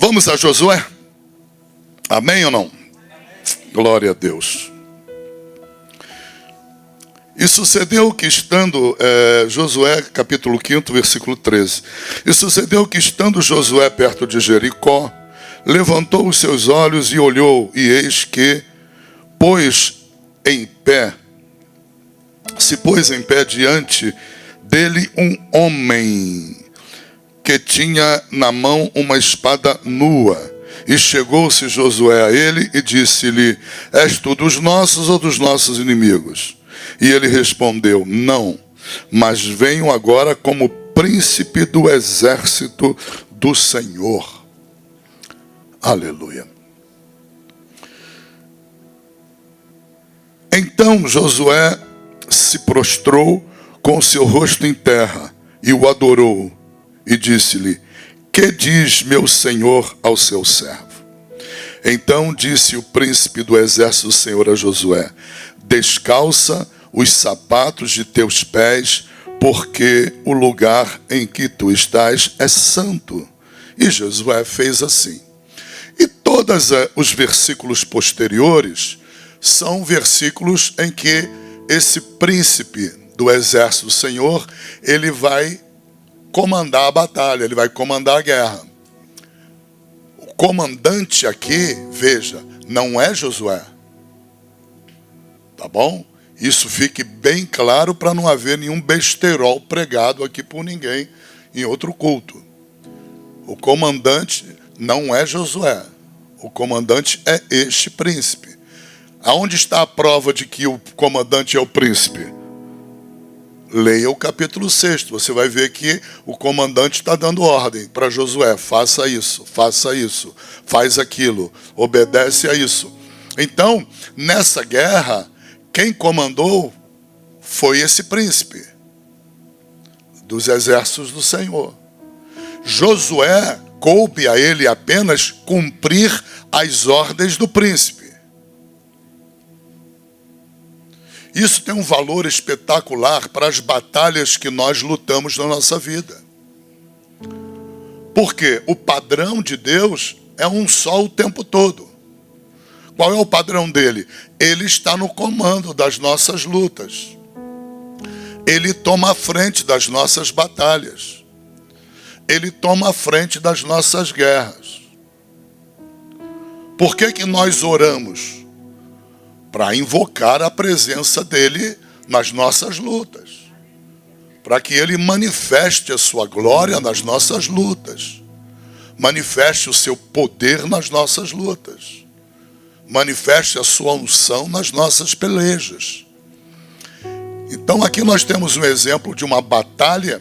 Vamos a Josué? Amém ou não? Glória a Deus. E sucedeu que estando, Josué capítulo 5, versículo 13. E sucedeu que estando Josué perto de Jericó, levantou os seus olhos e olhou, e eis que se pôs em pé diante dele um homem que tinha na mão uma espada nua. E chegou-se Josué a ele e disse-lhe: És tu dos nossos ou dos nossos inimigos? E ele respondeu: Não, mas venho agora como príncipe do exército do Senhor. Aleluia. Então Josué se prostrou com seu rosto em terra e o adorou e disse-lhe: Que diz meu senhor ao seu servo? Então disse o príncipe do exército do Senhor a Josué: Descalça os sapatos de teus pés, porque o lugar em que tu estás é santo. E Josué fez assim. E todos os versículos posteriores são versículos em que esse príncipe do exército do Senhor, ele vai comandar a batalha, ele vai comandar a guerra. O comandante aqui, veja, não é Josué. Tá bom? Isso fique bem claro para não haver nenhum besterol pregado aqui por ninguém em outro culto. O comandante não é Josué. O comandante é este príncipe. Aonde está a prova de que o comandante é o príncipe? Leia o capítulo 6. Você vai ver que o comandante está dando ordem para Josué. Faça isso, faz aquilo, obedece a isso. Então, nessa guerra, quem comandou foi esse príncipe dos exércitos do Senhor. Josué, coube a ele apenas cumprir as ordens do príncipe. Isso tem um valor espetacular para as batalhas que nós lutamos na nossa vida. Porque o padrão de Deus é um só o tempo todo. Qual é o padrão dele? Ele está no comando das nossas lutas. Ele toma a frente das nossas batalhas. Ele toma a frente das nossas guerras. Por que nós oramos? Para invocar a presença dele nas nossas lutas. Para que ele manifeste a sua glória nas nossas lutas. Manifeste o seu poder nas nossas lutas. Manifeste a sua unção nas nossas pelejas. Então aqui nós temos um exemplo de uma batalha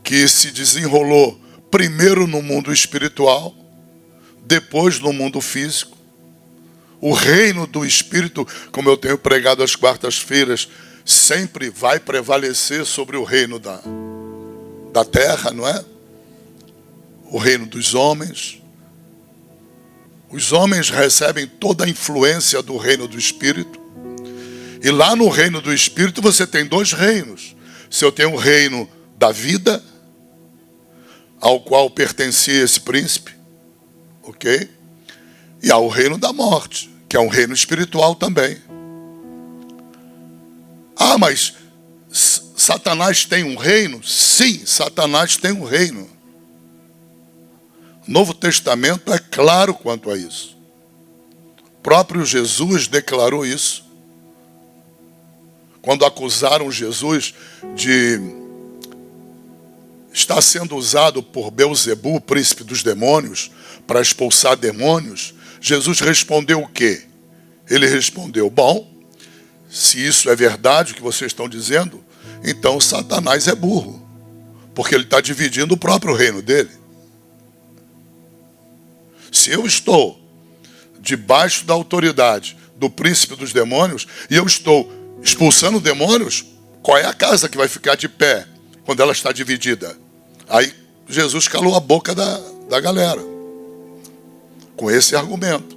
que se desenrolou primeiro no mundo espiritual, depois no mundo físico. O reino do Espírito, como eu tenho pregado às quartas-feiras, sempre vai prevalecer sobre o reino da terra, não é? O reino dos homens. Os homens recebem toda a influência do reino do Espírito. E lá no reino do Espírito você tem dois reinos. Você tem o reino da vida, ao qual pertencia esse príncipe, ok? E há o reino da morte, que é um reino espiritual também. Ah, mas Satanás tem um reino? Sim, Satanás tem um reino. O Novo Testamento é claro quanto a isso. O próprio Jesus declarou isso. Quando acusaram Jesus de estar sendo usado por Belzebu, príncipe dos demônios, para expulsar demônios, Jesus respondeu o quê? Ele respondeu: bom, se isso é verdade o que vocês estão dizendo, então Satanás é burro, porque ele está dividindo o próprio reino dele. Se eu estou debaixo da autoridade do príncipe dos demônios e eu estou expulsando demônios, qual é a casa que vai ficar de pé quando ela está dividida? Aí Jesus calou a boca da galera com esse argumento.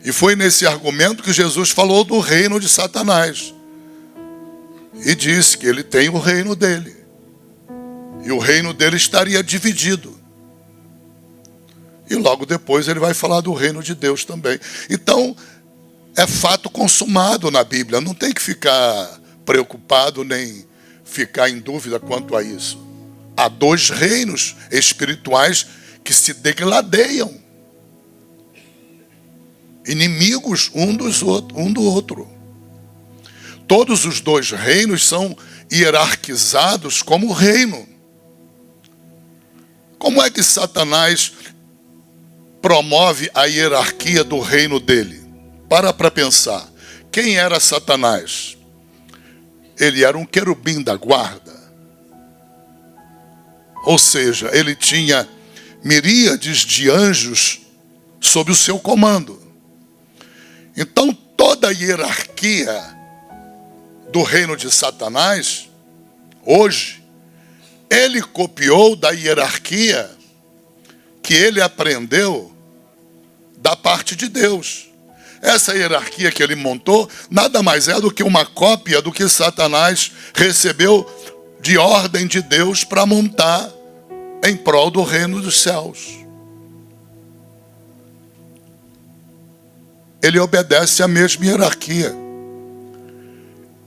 E foi nesse argumento que Jesus falou do reino de Satanás. E disse que ele tem o reino dele. E o reino dele estaria dividido. E logo depois ele vai falar do reino de Deus também. Então, é fato consumado na Bíblia. Não tem que ficar preocupado nem ficar em dúvida quanto a isso. Há dois reinos espirituais que se degladeiam. Inimigos um do outro. Todos os dois reinos são hierarquizados como reino. Como é que Satanás promove a hierarquia do reino dele? Para pensar. Quem era Satanás? Ele era um querubim da guarda. Ou seja, ele tinha miríades de anjos sob o seu comando. Então, toda a hierarquia do reino de Satanás, hoje, ele copiou da hierarquia que ele aprendeu da parte de Deus. Essa hierarquia que ele montou, nada mais é do que uma cópia do que Satanás recebeu de ordem de Deus para montar em prol do reino dos céus. Ele obedece à mesma hierarquia.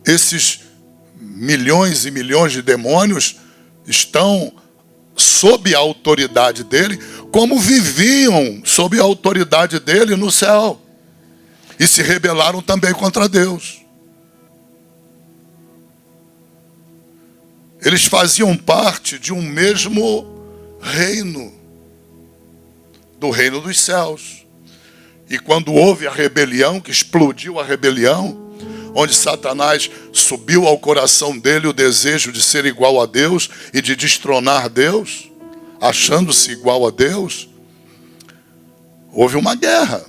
Esses milhões e milhões de demônios estão sob a autoridade dele, como viviam sob a autoridade dele no céu. E se rebelaram também contra Deus. Eles faziam parte de um mesmo reino, do reino dos céus. E quando houve a rebelião, que explodiu a rebelião, onde Satanás subiu ao coração dele o desejo de ser igual a Deus e de destronar Deus, achando-se igual a Deus, houve uma guerra.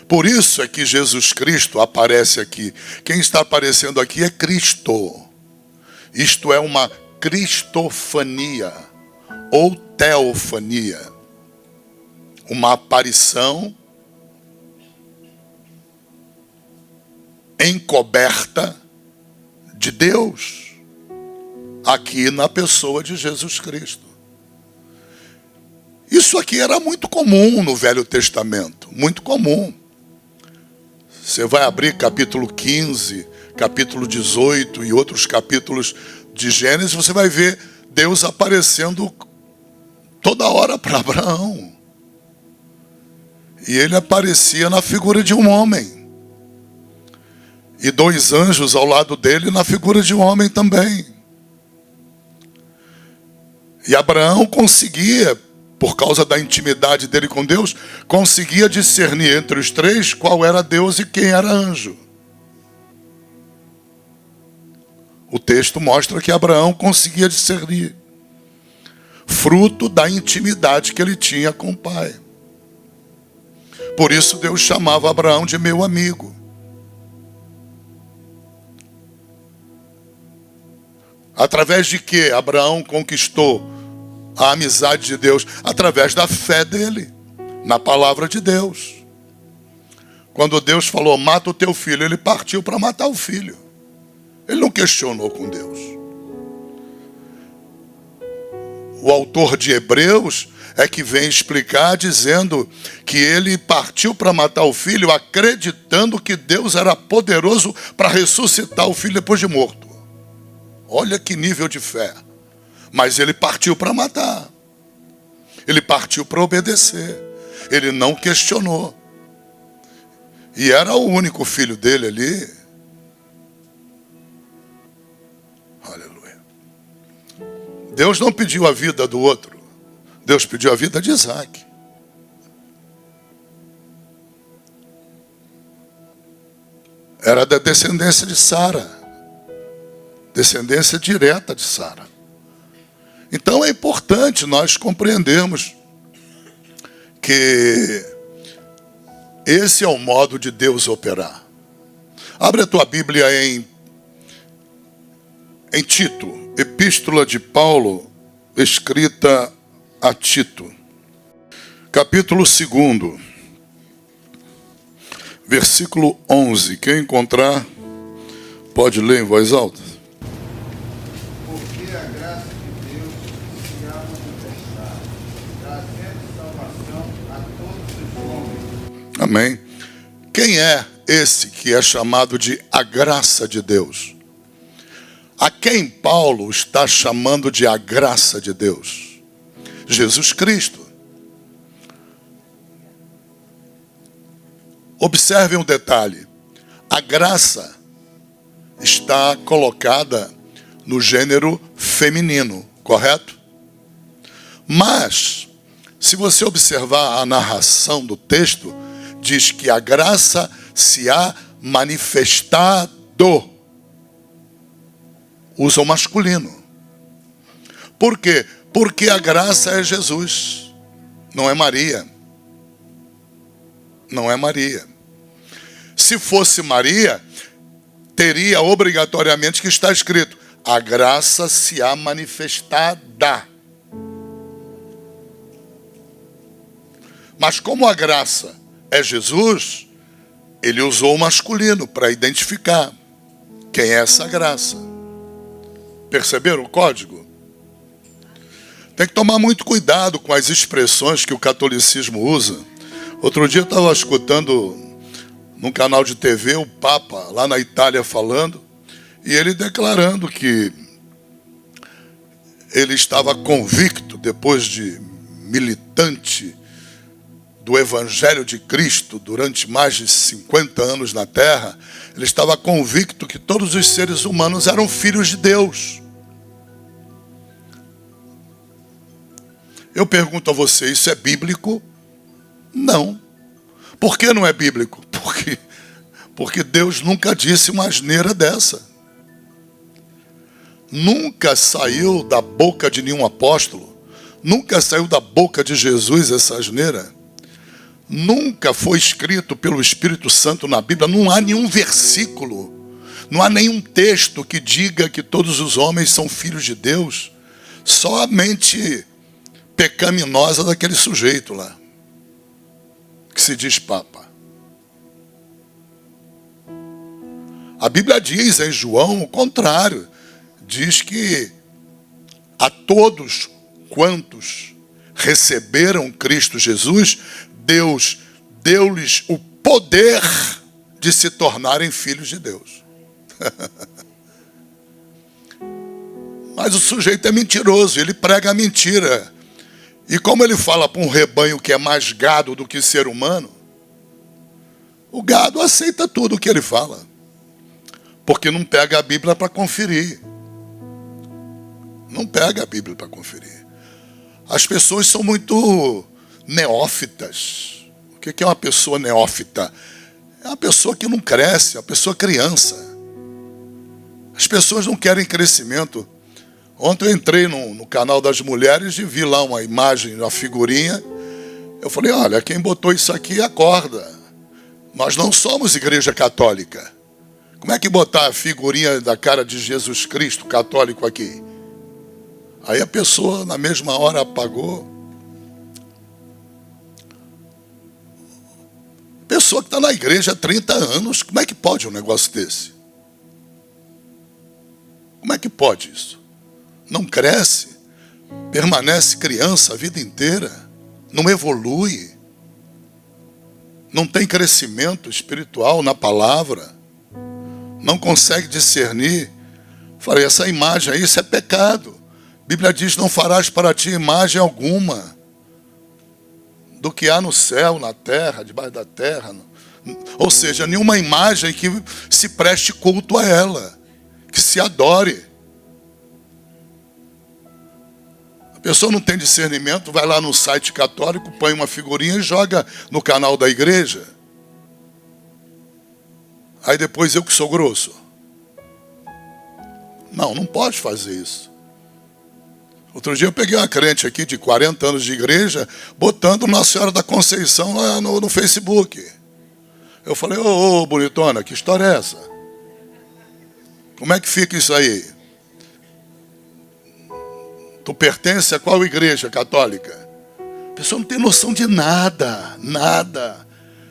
Por isso é que Jesus Cristo aparece aqui. Quem está aparecendo aqui é Cristo. Isto é uma cristofania ou teofania. Uma aparição encoberta de Deus aqui na pessoa de Jesus Cristo. Isso aqui era muito comum no Velho Testamento, muito comum. Você vai abrir capítulo 15, capítulo 18 e outros capítulos de Gênesis, você vai ver Deus aparecendo toda hora para Abraão. E ele aparecia na figura de um homem. E dois anjos ao lado dele na figura de um homem também. E Abraão conseguia, por causa da intimidade dele com Deus, conseguia discernir entre os três qual era Deus e quem era anjo. O texto mostra que Abraão conseguia discernir, fruto da intimidade que ele tinha com o Pai. Por isso Deus chamava Abraão de meu amigo. Através de que Abraão conquistou a amizade de Deus? Através da fé dele, na palavra de Deus. Quando Deus falou, mata o teu filho, ele partiu para matar o filho. Ele não questionou com Deus. O autor de Hebreus é que vem explicar dizendo que ele partiu para matar o filho acreditando que Deus era poderoso para ressuscitar o filho depois de morto. Olha que nível de fé. Mas ele partiu para matar. Ele partiu para obedecer. Ele não questionou. E era o único filho dele ali. Aleluia. Deus não pediu a vida do outro. Deus pediu a vida de Isaac. Era da descendência de Sara. Descendência direta de Sara. Então é importante nós compreendermos que esse é o modo de Deus operar. Abre a tua Bíblia em Tito, epístola de Paulo, escrita a Tito, capítulo 2, versículo 11. Quem encontrar, pode ler em voz alta. Porque a graça de Deus se há manifestado, Amém? Quem é esse que é chamado de a graça de Deus? A quem Paulo está chamando de a graça de Deus? Jesus Cristo. Observem um detalhe. A graça está colocada no gênero feminino, correto? Mas, se você observar a narração do texto, diz que a graça se há manifestado. Usa o masculino. Por quê? Porque a graça é Jesus, não é Maria. Não é Maria. Se fosse Maria, teria obrigatoriamente que estar escrito: a graça se há manifestada. Mas como a graça é Jesus, ele usou o masculino para identificar quem é essa graça. Perceberam o código? Tem que tomar muito cuidado com as expressões que o catolicismo usa. Outro dia eu estava escutando num canal de TV o Papa lá na Itália falando, e ele declarando que ele estava convicto, depois de militante do Evangelho de Cristo durante mais de 50 anos na Terra, ele estava convicto que todos os seres humanos eram filhos de Deus. Eu pergunto a você, isso é bíblico? Não. Por que não é bíblico? Porque Deus nunca disse uma asneira dessa. Nunca saiu da boca de nenhum apóstolo, nunca saiu da boca de Jesus essa asneira. Nunca foi escrito pelo Espírito Santo na Bíblia, não há nenhum versículo, não há nenhum texto que diga que todos os homens são filhos de Deus. Só a mente pecaminosa daquele sujeito lá, que se diz Papa. A Bíblia diz em João o contrário. Diz que a todos quantos receberam Cristo Jesus, Deus deu-lhes o poder de se tornarem filhos de Deus. Mas o sujeito é mentiroso, ele prega a mentira. E como ele fala para um rebanho que é mais gado do que ser humano, o gado aceita tudo o que ele fala, porque não pega a Bíblia para conferir. Não pega a Bíblia para conferir. As pessoas são muito neófitas. O que é uma pessoa neófita? É uma pessoa que não cresce, é uma pessoa criança. As pessoas não querem crescimento. Ontem eu entrei no canal das mulheres e vi lá uma imagem, uma figurinha. Eu falei, olha, quem botou isso aqui acorda. Nós não somos igreja católica. Como é que botar a figurinha da cara de Jesus Cristo católico aqui? Aí a pessoa na mesma hora apagou. Pessoa que está na igreja há 30 anos, como é que pode um negócio desse? Como é que pode isso? Não cresce, permanece criança a vida inteira, não evolui, não tem crescimento espiritual na palavra, não consegue discernir. Falei, essa imagem aí, isso é pecado. A Bíblia diz, não farás para ti imagem alguma do que há no céu, na terra, debaixo da terra. Ou seja, nenhuma imagem que se preste culto a ela, que se adore. A pessoa não tem discernimento, vai lá no site católico, põe uma figurinha e joga no canal da igreja. Aí depois eu que sou grosso. Não pode fazer isso. Outro dia eu peguei uma crente aqui de 40 anos de igreja, botando Nossa Senhora da Conceição lá no Facebook. Eu falei, ô bonitona, que história é essa? Como é que fica isso aí? Tu pertence a qual igreja católica? A pessoa não tem noção de nada, nada.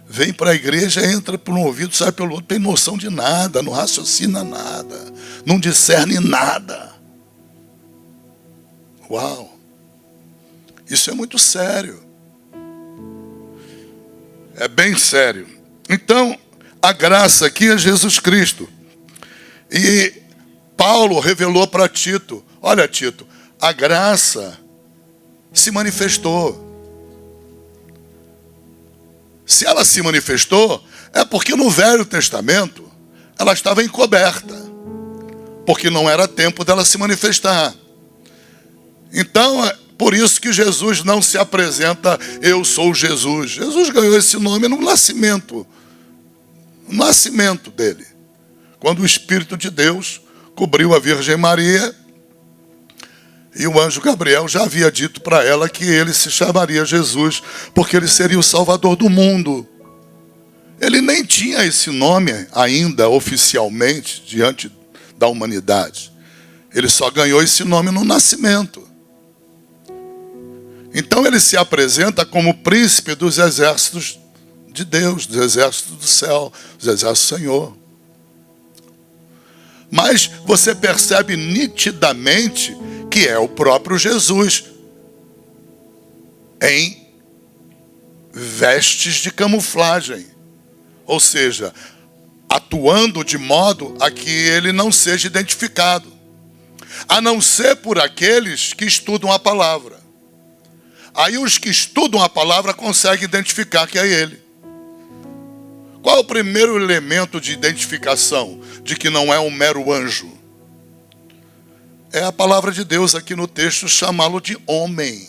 Vem para a igreja, entra por um ouvido, sai pelo outro, tem noção de nada, não raciocina nada, não discerne nada. Uau! Isso é muito sério. É bem sério. Então, a graça aqui é Jesus Cristo. E Paulo revelou para Tito, olha Tito, a graça se manifestou. Se ela se manifestou, é porque no Velho Testamento ela estava encoberta, porque não era tempo dela se manifestar. Então, é por isso que Jesus não se apresenta, eu sou Jesus. Jesus ganhou esse nome no nascimento dele, quando o Espírito de Deus cobriu a Virgem Maria, e o anjo Gabriel já havia dito para ela que ele se chamaria Jesus, porque ele seria o Salvador do mundo. Ele nem tinha esse nome ainda oficialmente diante da humanidade. Ele só ganhou esse nome no nascimento. Então ele se apresenta como príncipe dos exércitos de Deus, dos exércitos do céu, dos exércitos do Senhor. Mas você percebe nitidamente que é o próprio Jesus, em vestes de camuflagem. Ou seja, atuando de modo a que ele não seja identificado, a não ser por aqueles que estudam a palavra. Aí os que estudam a palavra conseguem identificar que é ele. Qual é o primeiro elemento de identificação de que não é um mero anjo? É a palavra de Deus aqui no texto chamá-lo de homem.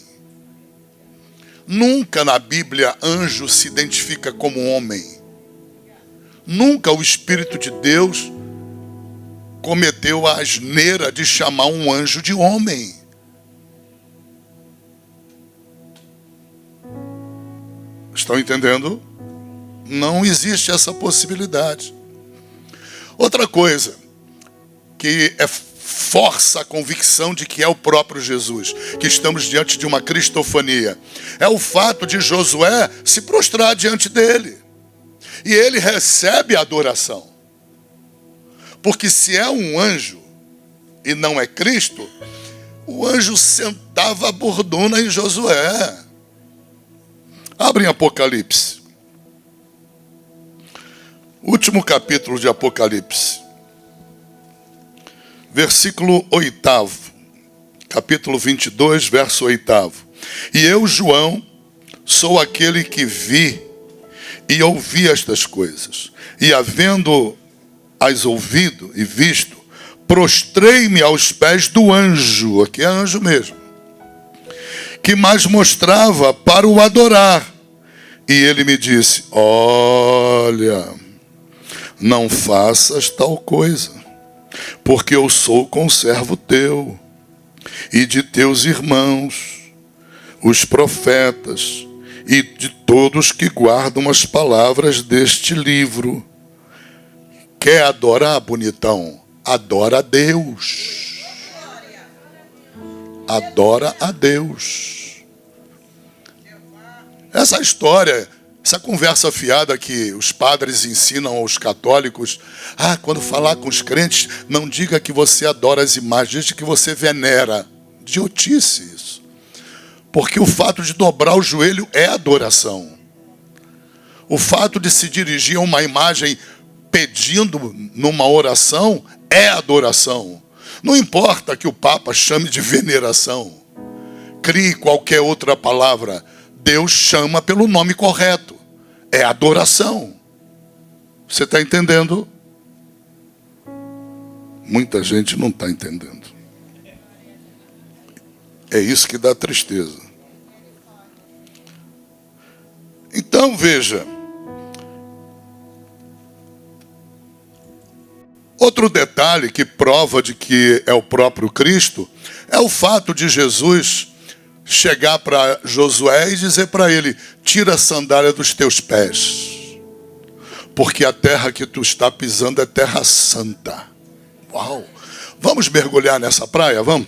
Nunca na Bíblia anjo se identifica como homem. Nunca o Espírito de Deus cometeu a asneira de chamar um anjo de homem. Estão entendendo? Não existe essa possibilidade. Outra coisa que força a convicção de que é o próprio Jesus, que estamos diante de uma cristofania, é o fato de Josué se prostrar diante dele. E ele recebe a adoração. Porque se é um anjo e não é Cristo, o anjo sentava a bordona em Josué. Abrem Apocalipse. Último capítulo de Apocalipse. Versículo 8º. Capítulo 22, verso 8º. E eu, João, sou aquele que vi e ouvi estas coisas. E havendo-as ouvido e visto, prostrei-me aos pés do anjo, aqui é anjo mesmo, que mais mostrava para o adorar. E ele me disse, olha, não faças tal coisa, porque eu sou conservo teu e de teus irmãos, os profetas, e de todos que guardam as palavras deste livro. Quer adorar, bonitão? Adora a Deus. Adora a Deus. Essa história, essa conversa fiada que os padres ensinam aos católicos, quando falar com os crentes, não diga que você adora as imagens, diz que você venera. Idiotice isso. Porque o fato de dobrar o joelho é adoração. O fato de se dirigir a uma imagem pedindo numa oração é adoração. Não importa que o Papa chame de veneração. Crie qualquer outra palavra. Deus chama pelo nome correto. É adoração. Você está entendendo? Muita gente não está entendendo. É isso que dá tristeza. Então, veja. Outro detalhe que prova de que é o próprio Cristo é o fato de Jesus chegar para Josué e dizer para ele, tira a sandália dos teus pés, porque a terra que tu está pisando é terra santa. Uau! Vamos mergulhar nessa praia, vamos?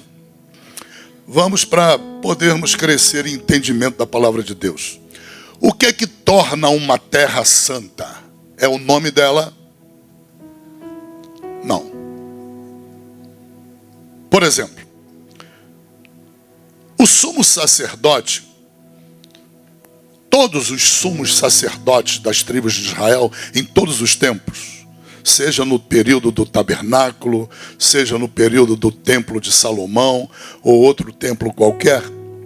Vamos para podermos crescer em entendimento da palavra de Deus. O que é que torna uma terra santa? É o nome dela? Não. Por exemplo, o sumo sacerdote, todos os sumos sacerdotes das tribos de Israel, em todos os tempos, seja no período do tabernáculo, seja no período do templo de Salomão, ou outro templo qualquer,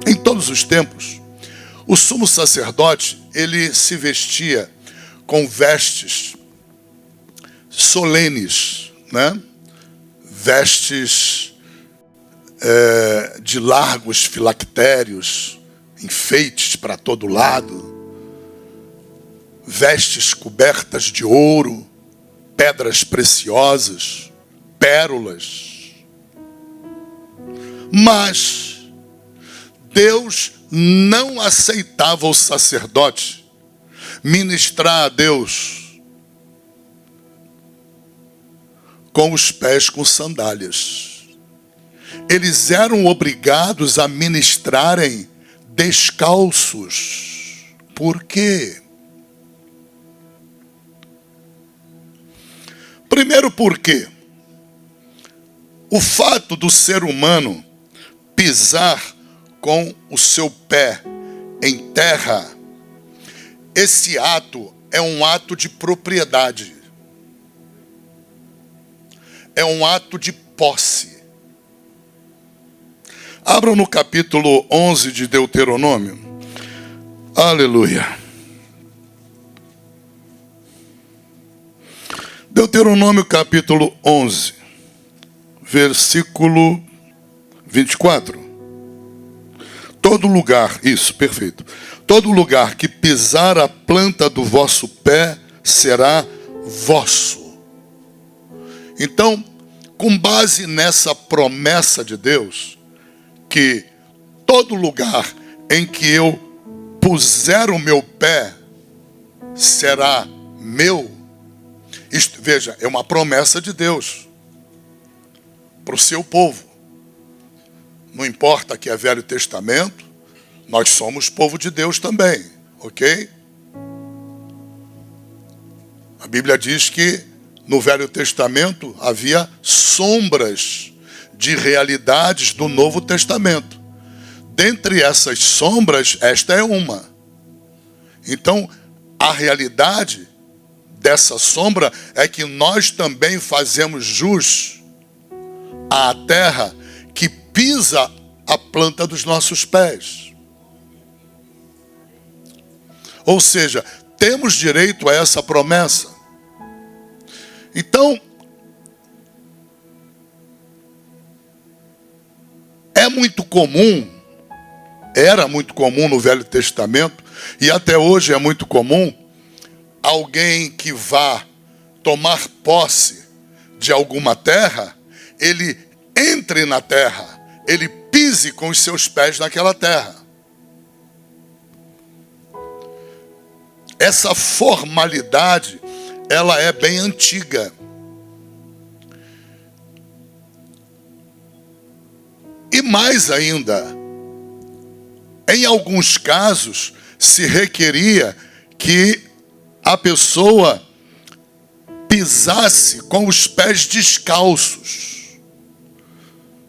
em todos os tempos, o sumo sacerdote, ele se vestia com vestes solenes, né? Vestes de largos filactérios, enfeites para todo lado, vestes cobertas de ouro, pedras preciosas, pérolas. Mas Deus não aceitava o sacerdote ministrar a Deus com os pés com sandálias. Eles eram obrigados a ministrarem descalços. Por quê? Primeiro porque o fato do ser humano pisar com o seu pé em terra, esse ato é um ato de propriedade. É um ato de posse. Abram no capítulo 11 de Deuteronômio. Aleluia. Deuteronômio capítulo 11, versículo 24. Todo lugar, isso, perfeito. Todo lugar que pisar a planta do vosso pé será vosso. Então, com base nessa promessa de Deus, que todo lugar em que eu puser o meu pé será meu. Isto, veja, é uma promessa de Deus para o seu povo. Não importa que é Velho Testamento, nós somos povo de Deus também, ok? A Bíblia diz que no Velho Testamento havia sombras de realidades do Novo Testamento. Dentre essas sombras, esta é uma. Então, a realidade dessa sombra é que nós também fazemos jus à terra que pisa a planta dos nossos pés. Ou seja, temos direito a essa promessa. Então, é muito comum, era muito comum no Velho Testamento, e até hoje é muito comum, alguém que vá tomar posse de alguma terra, ele entre na terra, ele pise com os seus pés naquela terra. Essa formalidade, ela é bem antiga. E mais ainda, em alguns casos, se requeria que a pessoa pisasse com os pés descalços,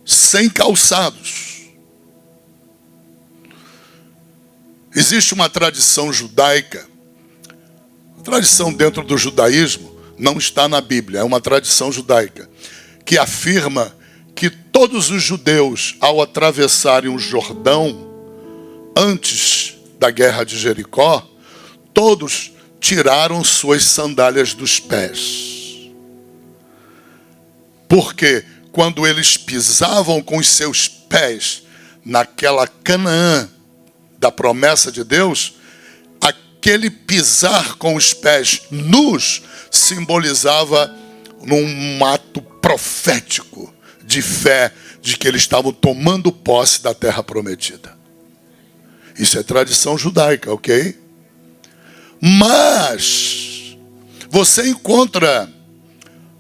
sem calçados. Existe uma tradição judaica, a tradição dentro do judaísmo não está na Bíblia, é uma tradição judaica, que afirma que todos os judeus, ao atravessarem o Jordão, antes da guerra de Jericó, todos tiraram suas sandálias dos pés. Porque quando eles pisavam com os seus pés naquela Canaã da promessa de Deus, aquele pisar com os pés nus simbolizava num ato profético de fé, de que eles estavam tomando posse da terra prometida. Isso é tradição judaica, ok? Mas você encontra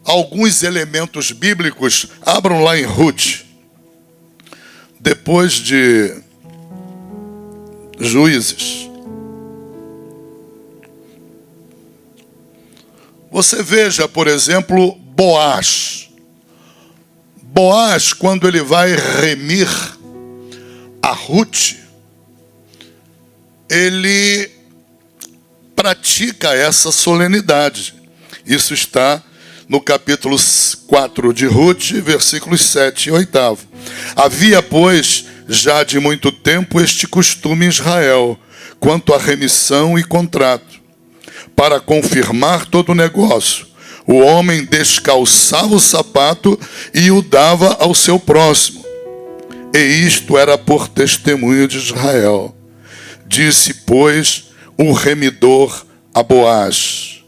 alguns elementos bíblicos. Abram lá em Ruth, depois de Juízes. Você veja, por exemplo, Boaz. Boaz, quando ele vai remir a Ruth, ele pratica essa solenidade. Isso está no capítulo 4 de Ruth, versículos 7 e 8. Havia, pois, já de muito tempo este costume em Israel, quanto à remissão e contrato. Para confirmar todo o negócio, o homem descalçava o sapato e o dava ao seu próximo. E isto era por testemunho de Israel. Disse, pois, o remidor a Boaz: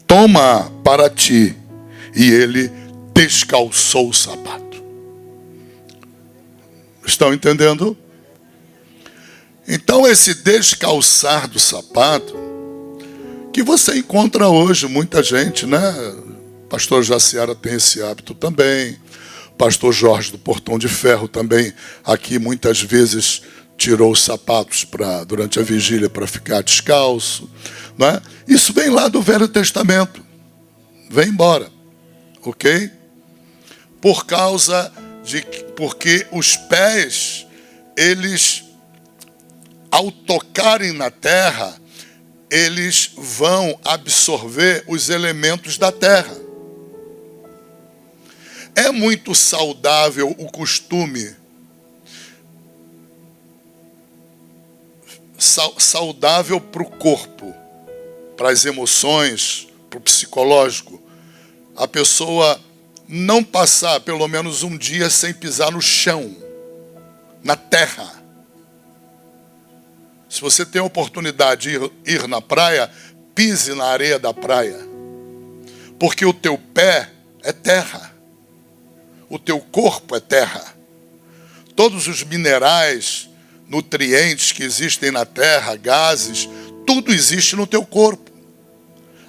toma para ti. E ele descalçou o sapato. Estão entendendo? Então esse descalçar do sapato, que você encontra hoje muita gente, né? Pastor Jaciara tem esse hábito também. Pastor Jorge do Portão de Ferro também, aqui muitas vezes tirou os sapatos durante a vigília para ficar descalço. Né? Isso vem lá do Velho Testamento. Vem embora. Ok? Porque os pés, eles, ao tocarem na terra, eles vão absorver os elementos da terra. É muito saudável o costume, saudável para o corpo, para as emoções, para o psicológico, a pessoa não passar pelo menos um dia sem pisar no chão, na terra. Se você tem a oportunidade de ir na praia, pise na areia da praia. Porque o teu pé é terra. O teu corpo é terra. Todos os minerais, nutrientes que existem na terra, gases, tudo existe no teu corpo.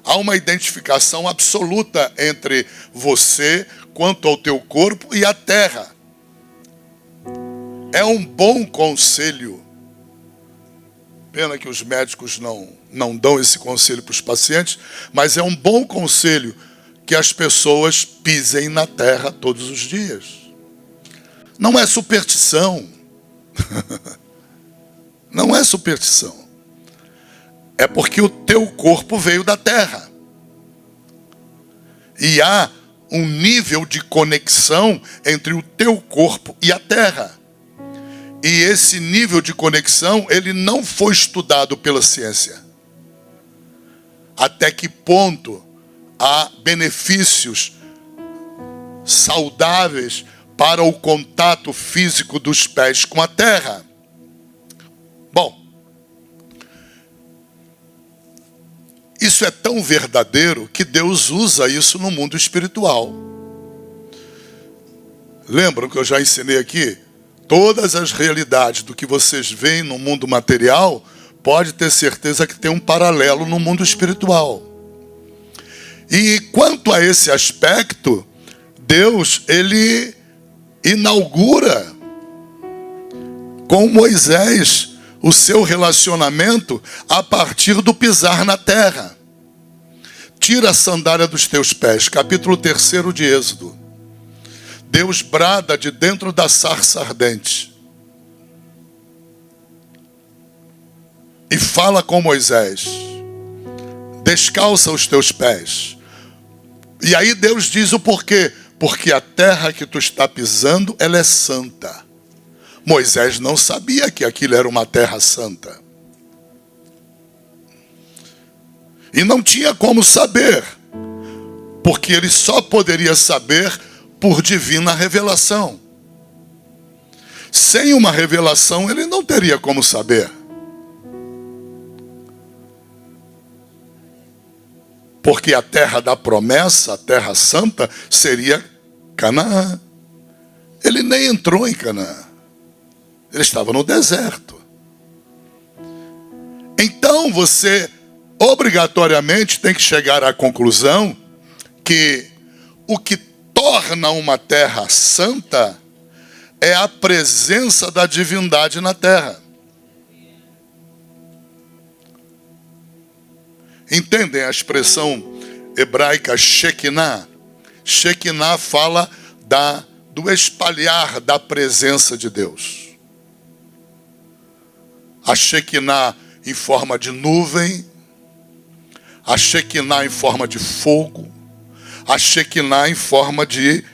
Há uma identificação absoluta entre você, quanto ao teu corpo, e a terra. É um bom conselho. Pena que os médicos não dão esse conselho para os pacientes, mas é um bom conselho que as pessoas pisem na terra todos os dias. Não é superstição. Não é superstição. É porque o teu corpo veio da terra. E há um nível de conexão entre o teu corpo e a terra. E esse nível de conexão, ele não foi estudado pela ciência. Até que ponto há benefícios saudáveis para o contato físico dos pés com a terra. Bom, isso é tão verdadeiro que Deus usa isso no mundo espiritual. Lembram que eu já ensinei aqui? Todas as realidades do que vocês veem no mundo material, pode ter certeza que tem um paralelo no mundo espiritual. E quanto a esse aspecto, Deus, ele inaugura com Moisés o seu relacionamento a partir do pisar na terra. Tira a sandália dos teus pés, capítulo 3 de Êxodo. Deus brada de dentro da sarça ardente e fala com Moisés: descalça os teus pés. E aí Deus diz o porquê: porque a terra que tu está pisando, ela é santa. Moisés não sabia que aquilo era uma terra santa. E não tinha como saber, porque ele só poderia saber por divina revelação. Sem uma revelação, ele não teria como saber. Porque a terra da promessa, a terra santa, seria Canaã. Ele nem entrou em Canaã. Ele estava no deserto. Então você obrigatoriamente tem que chegar à conclusão que o que torna uma terra santa é a presença da divindade na terra. Entendem a expressão hebraica Shekinah? Shekinah fala do espalhar da presença de Deus. A Shekinah em forma de nuvem, a Shekinah em forma de fogo, a Shekinah em forma de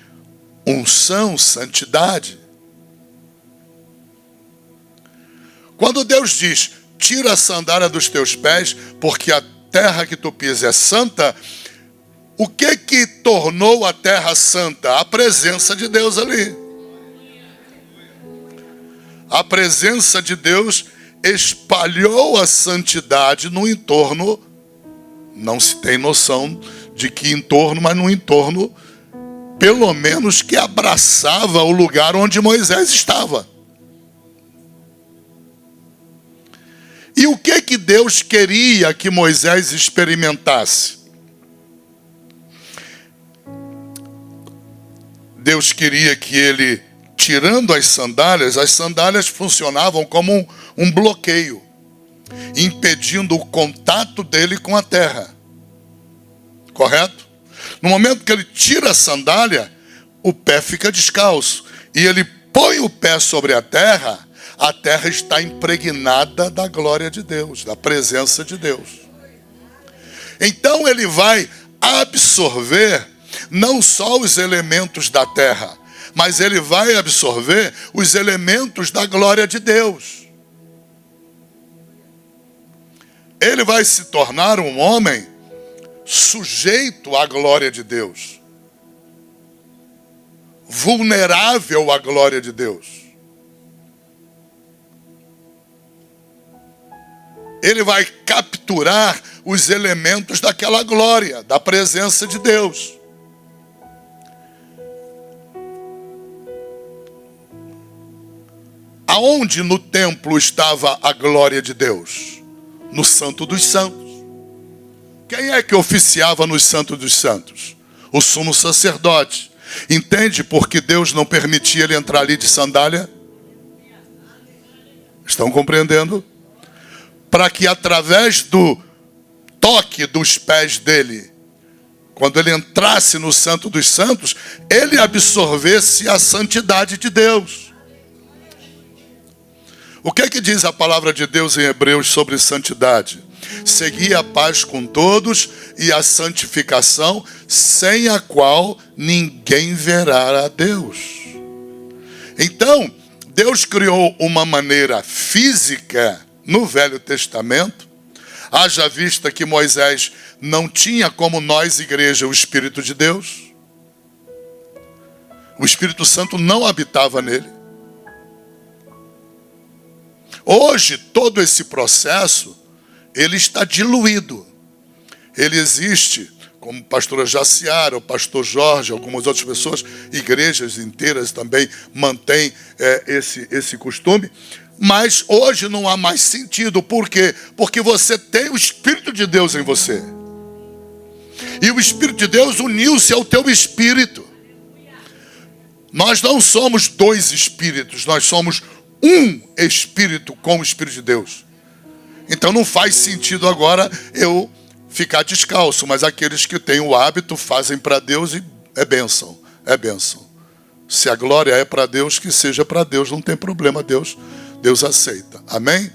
unção, santidade. Quando Deus diz, tira a sandália dos teus pés, porque a terra que tu pisas é santa, o que tornou a terra santa? A presença de Deus ali. A presença de Deus espalhou a santidade no entorno. Não se tem noção de que entorno, mas no entorno, pelo menos que abraçava o lugar onde Moisés estava. E o que Deus queria que Moisés experimentasse? Deus queria que ele, tirando as sandálias funcionavam como um bloqueio, impedindo o contato dele com a terra. Correto? No momento que ele tira a sandália, o pé fica descalço. E ele põe o pé sobre a terra está impregnada da glória de Deus, da presença de Deus. Então ele vai absorver não só os elementos da terra, mas ele vai absorver os elementos da glória de Deus. Ele vai se tornar um homem sujeito à glória de Deus, vulnerável à glória de Deus. Ele vai capturar os elementos daquela glória, da presença de Deus. Aonde no templo estava a glória de Deus? No Santo dos Santos. Quem é que oficiava no Santo dos Santos? O sumo sacerdote. Entende por que Deus não permitia ele entrar ali de sandália? Estão compreendendo? Para que através do toque dos pés dele, quando ele entrasse no Santo dos Santos, ele absorvesse a santidade de Deus. O que é que diz a palavra de Deus em Hebreus sobre santidade? Segui a paz com todos e a santificação, sem a qual ninguém verá a Deus. Então, Deus criou uma maneira física no Velho Testamento, haja vista que Moisés não tinha como nós, igreja, o Espírito de Deus. O Espírito Santo não habitava nele. Hoje, todo esse processo, ele está diluído. Ele existe, como a pastora Jaciara, o pastor Jorge, algumas outras pessoas, igrejas inteiras também mantêm esse costume. Mas hoje não há mais sentido. Por quê? Porque você tem o Espírito de Deus em você. E o Espírito de Deus uniu-se ao teu espírito. Nós não somos dois espíritos, nós somos um espírito com o Espírito de Deus. Então não faz sentido agora eu ficar descalço, mas aqueles que têm o hábito fazem para Deus e é bênção, é bênção. Se a glória é para Deus, que seja para Deus, não tem problema, Deus aceita, amém?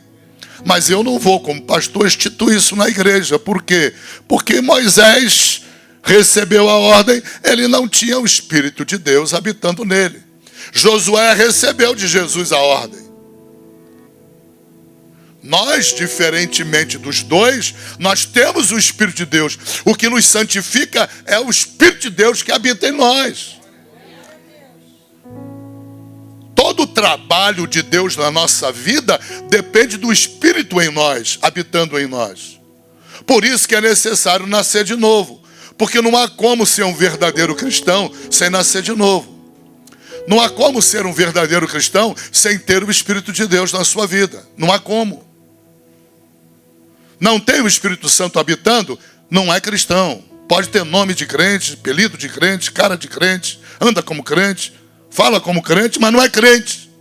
Mas eu não vou, como pastor, instituir isso na igreja. Por quê? Porque Moisés recebeu a ordem, ele não tinha o Espírito de Deus habitando nele. Josué recebeu de Jesus a ordem. Nós, diferentemente dos dois, nós temos o Espírito de Deus. O que nos santifica é o Espírito de Deus que habita em nós. Todo o trabalho de Deus na nossa vida depende do Espírito em nós, habitando em nós. Por isso que é necessário nascer de novo. Porque não há como ser um verdadeiro cristão sem nascer de novo. Não há como ser um verdadeiro cristão sem ter o Espírito de Deus na sua vida. Não há como. Não tem o Espírito Santo habitando, não é cristão. Pode ter nome de crente, apelido de crente, cara de crente, anda como crente, fala como crente, mas não é crente.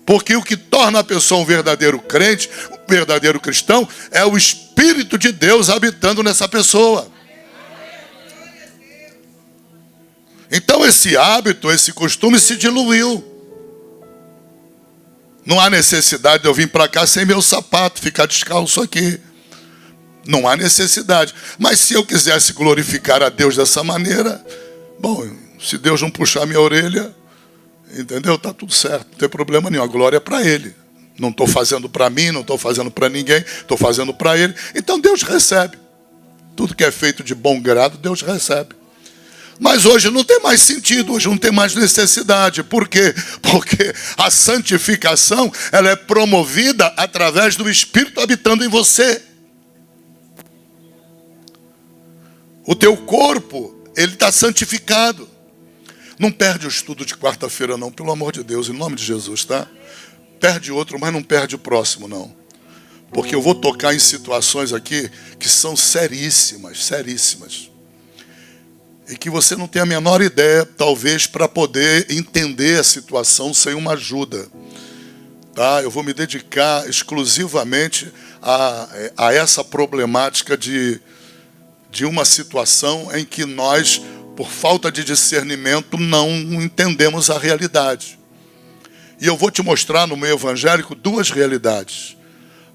Porque o que torna a pessoa um verdadeiro crente, um verdadeiro cristão, é o Espírito de Deus habitando nessa pessoa. Então esse hábito, esse costume se diluiu. Não há necessidade de eu vir para cá sem meu sapato, ficar descalço aqui. Não há necessidade. Mas se eu quisesse glorificar a Deus dessa maneira, bom, se Deus não puxar minha orelha, entendeu? Está tudo certo, não tem problema nenhum. A glória é para Ele. Não estou fazendo para mim, não estou fazendo para ninguém, estou fazendo para Ele. Então Deus recebe. Tudo que é feito de bom grado, Deus recebe. Mas hoje não tem mais sentido, hoje não tem mais necessidade. Por quê? Porque a santificação, ela é promovida através do Espírito habitando em você. O teu corpo, ele está santificado. Não perde o estudo de quarta-feira não, pelo amor de Deus, em nome de Jesus, tá? Perde outro, mas não perde o próximo não. Porque eu vou tocar em situações aqui que são seríssimas, seríssimas. E que você não tem a menor ideia, talvez, para poder entender a situação sem uma ajuda. Tá? Eu vou me dedicar exclusivamente a essa problemática de uma situação em que nós, por falta de discernimento, não entendemos a realidade. E eu vou te mostrar no meio evangélico duas realidades.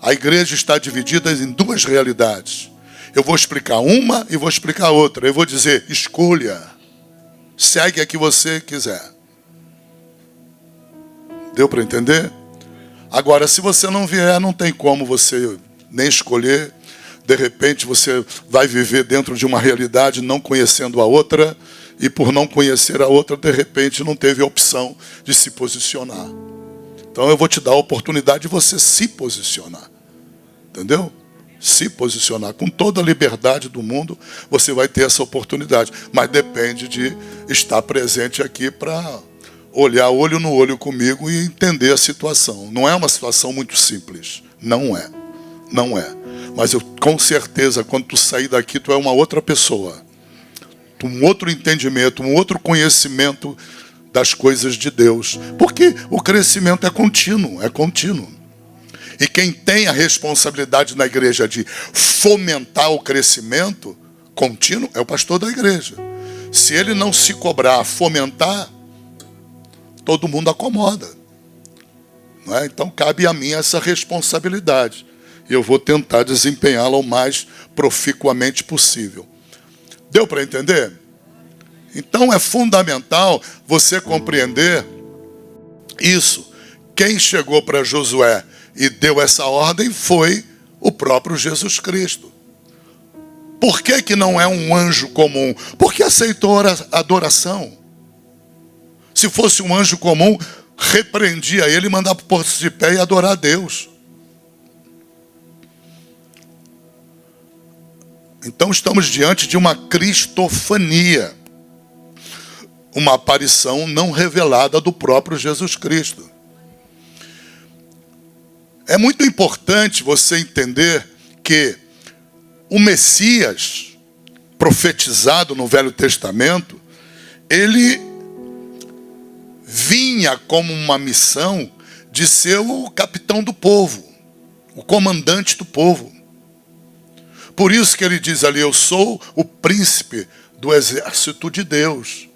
A igreja está dividida em duas realidades. Eu vou explicar uma e vou explicar outra. Eu vou dizer, escolha. Segue a que você quiser. Deu para entender? Agora, se você não vier, não tem como você nem escolher. De repente, você vai viver dentro de uma realidade não conhecendo a outra. E por não conhecer a outra, de repente, não teve a opção de se posicionar. Então, eu vou te dar a oportunidade de você se posicionar. Entendeu? Se posicionar com toda a liberdade do mundo, você vai ter essa oportunidade. Mas depende de estar presente aqui para olhar olho no olho comigo e entender a situação. Não é uma situação muito simples. Não é. Não é. Mas eu, com certeza, quando tu sair daqui, tu é uma outra pessoa. Um outro entendimento, um outro conhecimento das coisas de Deus. Porque o crescimento é contínuo, é contínuo. E quem tem a responsabilidade na igreja de fomentar o crescimento contínuo é o pastor da igreja. Se ele não se cobrar, fomentar, todo mundo acomoda. Não é? Então cabe a mim essa responsabilidade. E eu vou tentar desempenhá-la o mais proficuamente possível. Deu para entender? Então é fundamental você compreender isso. Quem chegou para Josué e deu essa ordem foi o próprio Jesus Cristo. Por que não é um anjo comum? Porque aceitou a adoração. Se fosse um anjo comum, repreendia ele e mandava pôr-se de pé e adorar a Deus. Então estamos diante de uma cristofania. Uma aparição não revelada do próprio Jesus Cristo. É muito importante você entender que o Messias, profetizado no Velho Testamento, ele vinha como uma missão de ser o capitão do povo, o comandante do povo. Por isso que ele diz ali, eu sou o príncipe do exército de Deus.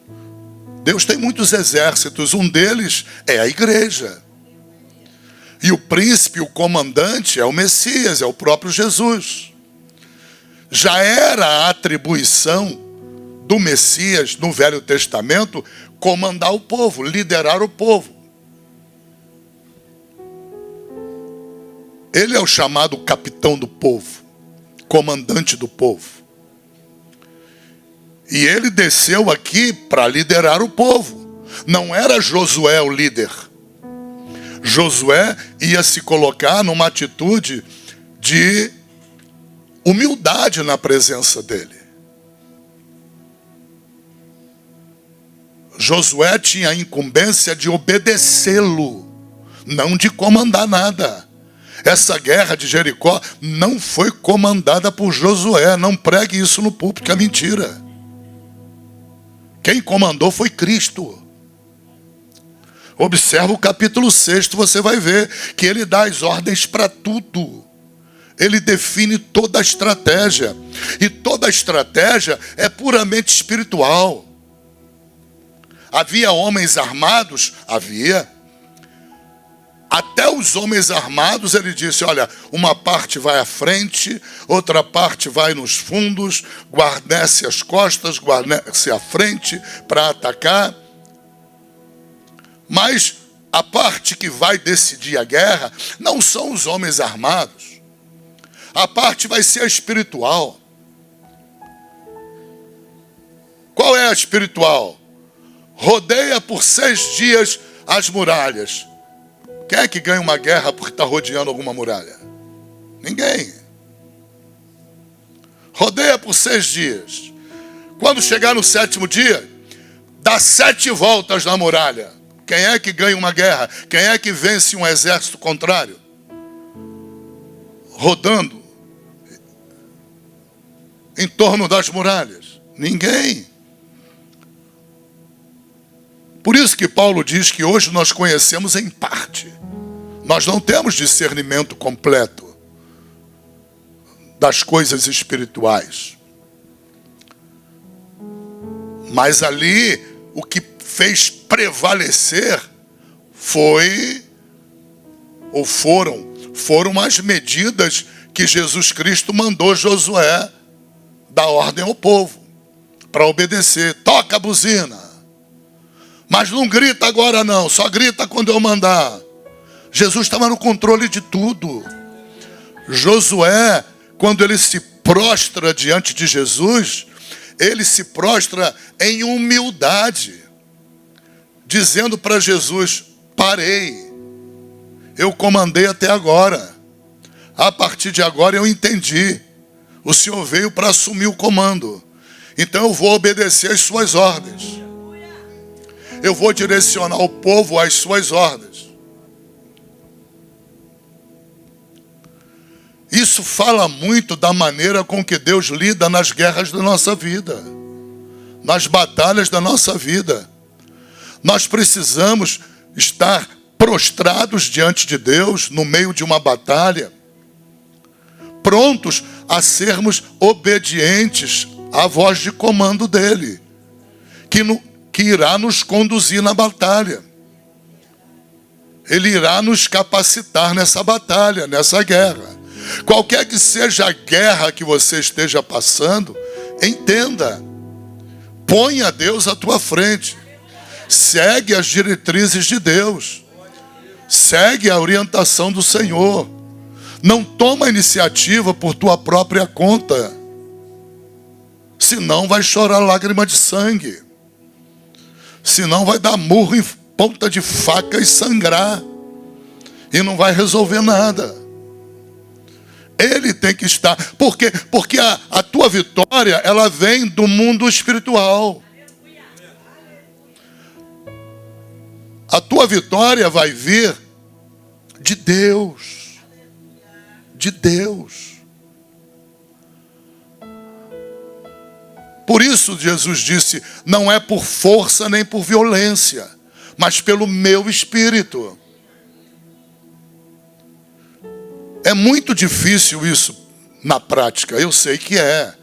Deus tem muitos exércitos, um deles é a igreja. E o príncipe, o comandante, é o Messias, é o próprio Jesus. Já era a atribuição do Messias no Velho Testamento comandar o povo, liderar o povo. Ele é o chamado capitão do povo, comandante do povo. E ele desceu aqui para liderar o povo. Não era Josué o líder. Josué ia se colocar numa atitude de humildade na presença dele. Josué tinha a incumbência de obedecê-lo, não de comandar nada. Essa guerra de Jericó não foi comandada por Josué. Não pregue isso no púlpito, que é mentira. Quem comandou foi Cristo. Observa o capítulo 6, você vai ver que ele dá as ordens para tudo. Ele define toda a estratégia. E toda a estratégia é puramente espiritual. Havia homens armados? Havia. Até os homens armados, ele disse, olha, uma parte vai à frente, outra parte vai nos fundos, guarnece as costas, guarnece a frente para atacar. Mas a parte que vai decidir a guerra não são os homens armados. A parte vai ser a espiritual. Qual é a espiritual? Rodeia por 6 dias as muralhas. Quem é que ganha uma guerra porque está rodeando alguma muralha? Ninguém. Rodeia por 6 dias. Quando chegar no 7º dia, dá 7 voltas na muralha. Quem é que ganha uma guerra? Quem é que vence um exército contrário? Rodando em torno das muralhas. Ninguém. Por isso que Paulo diz que hoje nós conhecemos em parte. Nós não temos discernimento completo das coisas espirituais. Mas ali, o que fez prevalecer foram as medidas que Jesus Cristo mandou Josué dar ordem ao povo para obedecer. Toca a buzina. Mas não grita agora não, só grita quando eu mandar. Jesus estava no controle de tudo. Josué, quando ele se prostra diante de Jesus, ele se prostra em humildade, dizendo para Jesus, parei, eu comandei até agora, a partir de agora eu entendi, o Senhor veio para assumir o comando, então eu vou obedecer às suas ordens. Eu vou direcionar o povo às suas ordens. Isso fala muito da maneira com que Deus lida nas guerras da nossa vida, nas batalhas da nossa vida. Nós precisamos estar prostrados diante de Deus no meio de uma batalha, prontos a sermos obedientes à voz de comando dele, que irá nos conduzir na batalha. Ele irá nos capacitar nessa batalha, nessa guerra. Qualquer que seja a guerra que você esteja passando, entenda. Ponha Deus à tua frente. Segue as diretrizes de Deus. Segue a orientação do Senhor. Não toma iniciativa por tua própria conta. Senão vai chorar lágrima de sangue. Senão vai dar murro em ponta de faca e sangrar. E não vai resolver nada. Ele tem que estar. Por quê? Porque a tua vitória, ela vem do mundo espiritual. A tua vitória vai vir de Deus. De Deus. Por isso Jesus disse, não é por força nem por violência, mas pelo meu espírito. É muito difícil isso na prática, eu sei que é.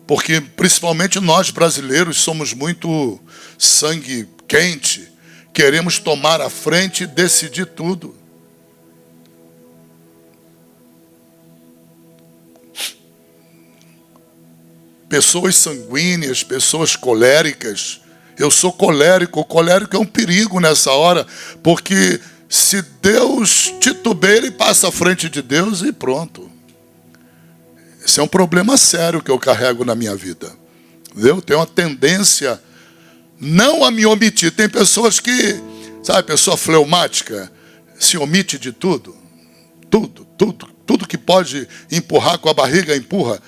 Porque principalmente nós brasileiros somos muito sangue quente, queremos tomar a frente e decidir tudo. Pessoas sanguíneas, pessoas coléricas. Eu sou colérico. O colérico é um perigo nessa hora, porque se Deus titubeia, ele passa à frente de Deus e pronto. Esse é um problema sério que eu carrego na minha vida. Eu tenho uma tendência não a me omitir. Tem pessoas que, sabe, pessoa fleumática, se omite de tudo. Tudo que pode empurrar com a barriga, empurra.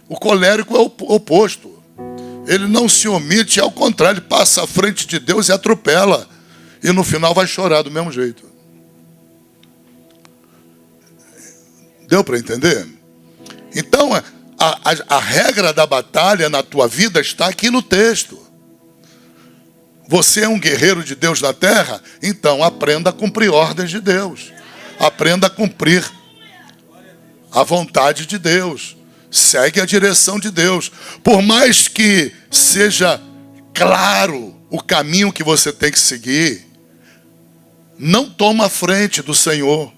O colérico é o oposto. Ele não se omite, ao contrário, ele passa à frente de Deus e atropela. E no final vai chorar do mesmo jeito. Deu para entender? Então, a regra da batalha na tua vida está aqui no texto. Você é um guerreiro de Deus na terra? Então aprenda a cumprir ordens de Deus. Aprenda a cumprir a vontade de Deus. Segue a direção de Deus. Por mais que seja claro o caminho que você tem que seguir, não toma a frente do Senhor.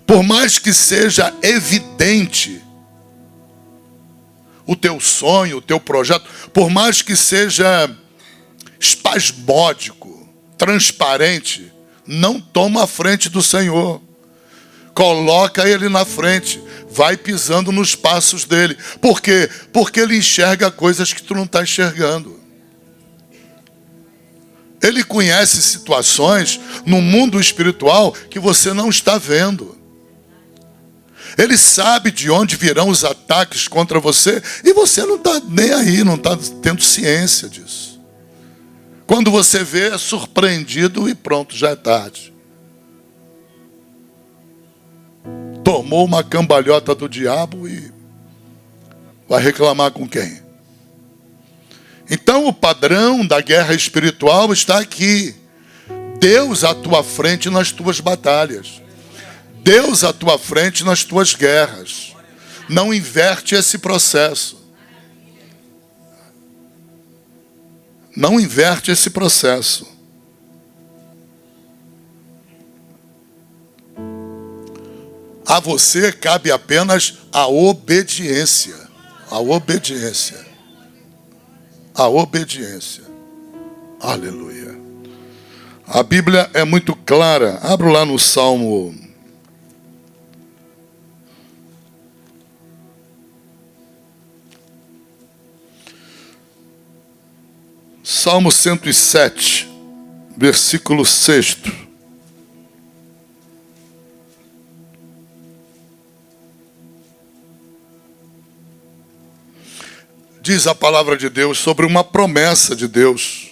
Por mais que seja evidente o teu sonho, o teu projeto, por mais que seja espasmódico, transparente, não toma a frente do Senhor. Coloca Ele na frente, vai pisando nos passos dele. Por quê? Porque Ele enxerga coisas que tu não está enxergando. Ele conhece situações no mundo espiritual que você não está vendo. Ele sabe de onde virão os ataques contra você e você não está nem aí, não está tendo ciência disso. Quando você vê, é surpreendido e pronto, já é tarde. Tomou uma cambalhota do diabo e vai reclamar com quem? Então o padrão da guerra espiritual está aqui. Deus à tua frente nas tuas batalhas. Deus à tua frente nas tuas guerras. Não inverte esse processo. Não inverte esse processo. A você cabe apenas a obediência. A obediência. A obediência. Aleluia. A Bíblia é muito clara. Abro lá no Salmo. Salmo 107, versículo 6. Diz a palavra de Deus sobre uma promessa de Deus.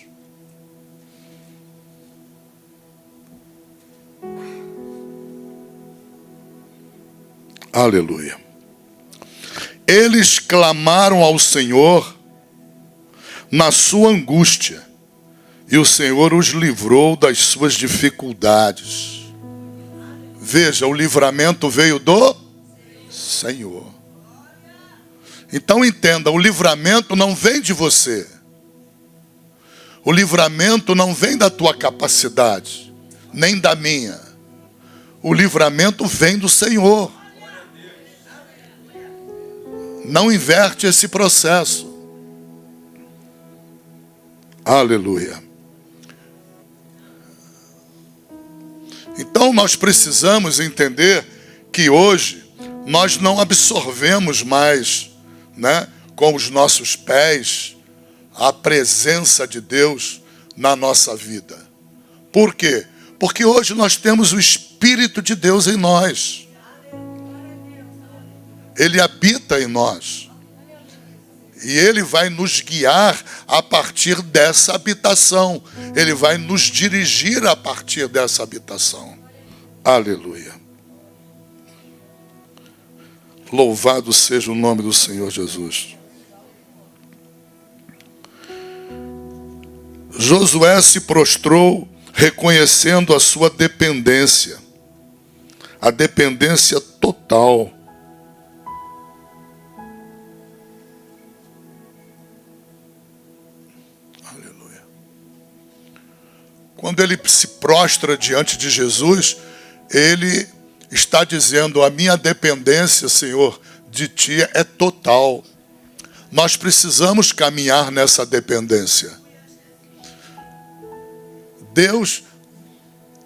Aleluia. Eles clamaram ao Senhor na sua angústia, e o Senhor os livrou das suas dificuldades. Veja, o livramento veio do Senhor. Então entenda, o livramento não vem de você. O livramento não vem da tua capacidade, nem da minha. O livramento vem do Senhor. Não inverte esse processo. Aleluia. Então nós precisamos entender que hoje nós não absorvemos mais, com os nossos pés a presença de Deus na nossa vida. Por quê? Porque hoje nós temos o Espírito de Deus em nós. Ele habita em nós. E Ele vai nos guiar a partir dessa habitação. Ele vai nos dirigir a partir dessa habitação. Aleluia. Louvado seja o nome do Senhor Jesus. Josué se prostrou reconhecendo a sua dependência. A dependência total. Quando ele se prostra diante de Jesus, ele está dizendo: a minha dependência, Senhor, de Ti é total. Nós precisamos caminhar nessa dependência. Deus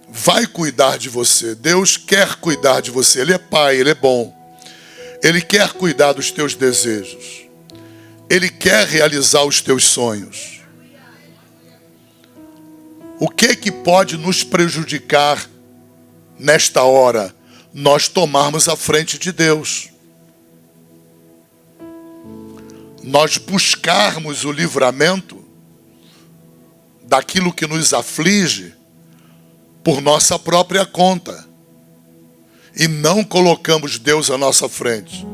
vai cuidar de você. Deus quer cuidar de você. Ele é Pai, Ele é bom. Ele quer cuidar dos teus desejos. Ele quer realizar os teus sonhos. O que pode nos prejudicar nesta hora? Nós tomarmos a frente de Deus. Nós buscarmos o livramento daquilo que nos aflige por nossa própria conta. E não colocamos Deus à nossa frente.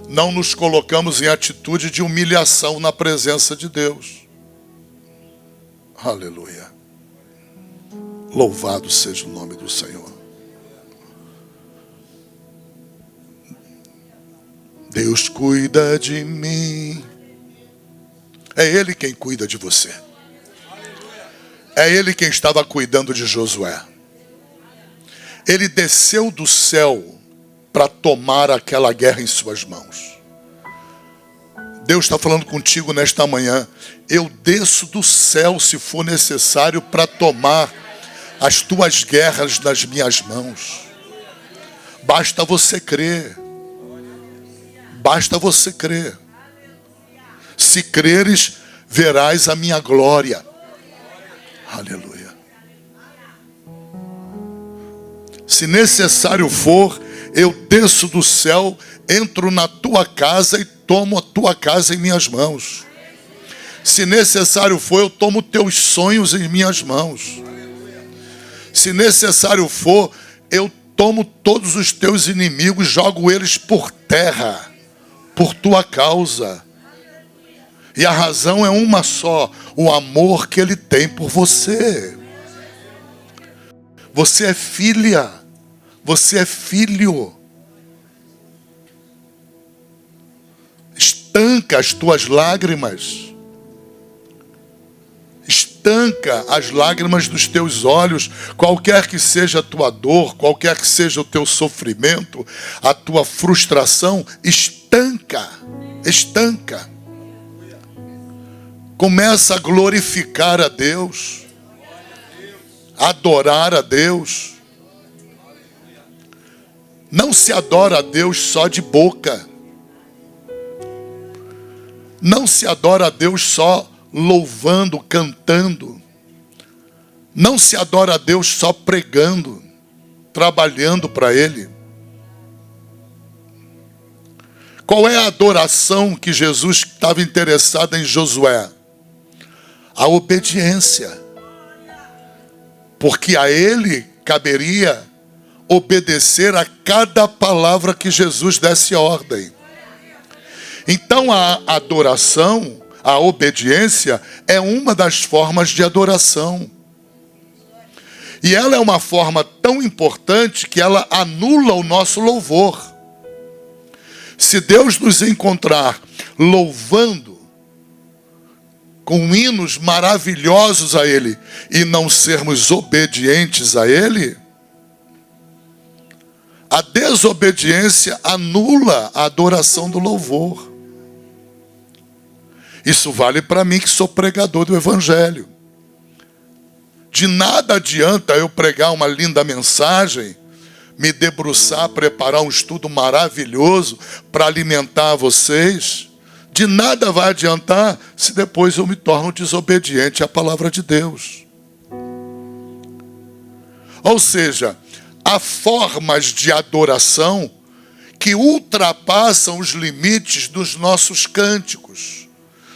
Não nos colocamos em atitude de humilhação na presença de Deus. Aleluia. Louvado seja o nome do Senhor. Deus cuida de mim. É Ele quem cuida de você. É ele quem estava cuidando de Josué. Ele desceu do céu para tomar aquela guerra em suas mãos. Deus está falando contigo nesta manhã. Eu desço do céu, se for necessário, para tomar as tuas guerras nas minhas mãos. Basta você crer. Basta você crer. Se creres, verás a minha glória. Aleluia. Se necessário for, eu desço do céu, entro na tua casa e tomo a tua casa em minhas mãos. Se necessário for, eu tomo teus sonhos em minhas mãos. Se necessário for, eu tomo todos os teus inimigos, jogo eles por terra, por tua causa. E a razão é uma só: o amor que ele tem por você. Você é filha, você é filho. Estanca as tuas lágrimas. Estanca as lágrimas dos teus olhos, qualquer que seja a tua dor, qualquer que seja o teu sofrimento, a tua frustração, estanca, estanca. Começa a glorificar a Deus, adorar a Deus. Não se adora a Deus só de boca. Não se adora a Deus só louvando, cantando. Não se adora a Deus só pregando, trabalhando para Ele. Qual é a adoração que Jesus estava interessado em Josué? A obediência. Porque a ele caberia obedecer a cada palavra que Jesus desse ordem. Então a adoração, a obediência, é uma das formas de adoração. E ela é uma forma tão importante que ela anula o nosso louvor. Se Deus nos encontrar louvando, com hinos maravilhosos a Ele, e não sermos obedientes a Ele, a desobediência anula a adoração do louvor. Isso vale para mim que sou pregador do Evangelho. De nada adianta eu pregar uma linda mensagem, me debruçar, preparar um estudo maravilhoso para alimentar vocês. De nada vai adiantar se depois eu me torno desobediente à palavra de Deus. Ou seja, há formas de adoração que ultrapassam os limites dos nossos cânticos,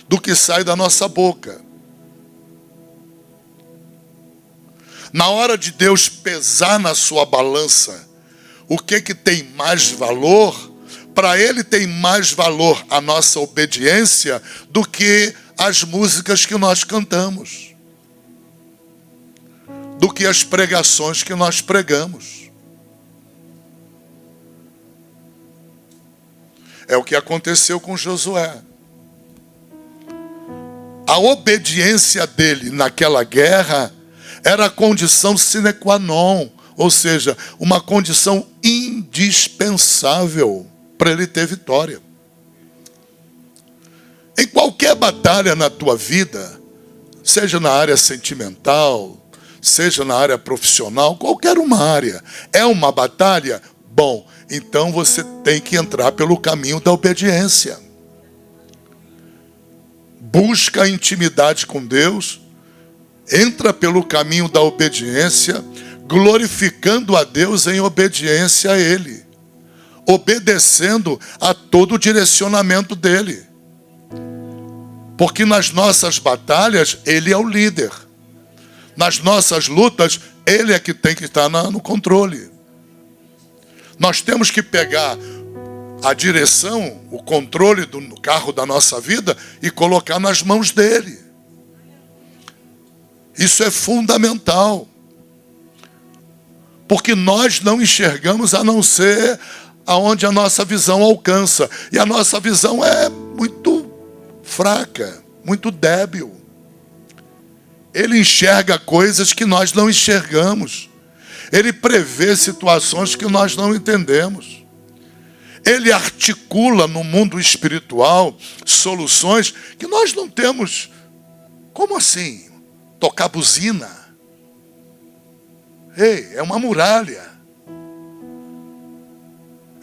do que sai da nossa boca. Na hora de Deus pesar na sua balança o que tem mais valor, para Ele tem mais valor a nossa obediência do que as músicas que nós cantamos, do que as pregações que nós pregamos. É o que aconteceu com Josué. A obediência dele naquela guerra era a condição sine qua non, ou seja, uma condição indispensável para ele ter vitória. Em qualquer batalha na tua vida, seja na área sentimental, seja na área profissional, qualquer uma área, é uma batalha? Bom, então você tem que entrar pelo caminho da obediência. Busca a intimidade com Deus, entra pelo caminho da obediência, glorificando a Deus em obediência a Ele, obedecendo a todo o direcionamento dele. Porque nas nossas batalhas, Ele é o líder. Nas nossas lutas, Ele é que tem que estar no controle. Nós temos que pegar a direção, o controle do carro da nossa vida e colocar nas mãos dele. Isso é fundamental. Porque nós não enxergamos a não ser aonde a nossa visão alcança. E a nossa visão é muito fraca, muito débil. Ele enxerga coisas que nós não enxergamos. Ele prevê situações que nós não entendemos. Ele articula no mundo espiritual soluções que nós não temos. Como assim? Tocar buzina? Ei, é uma muralha.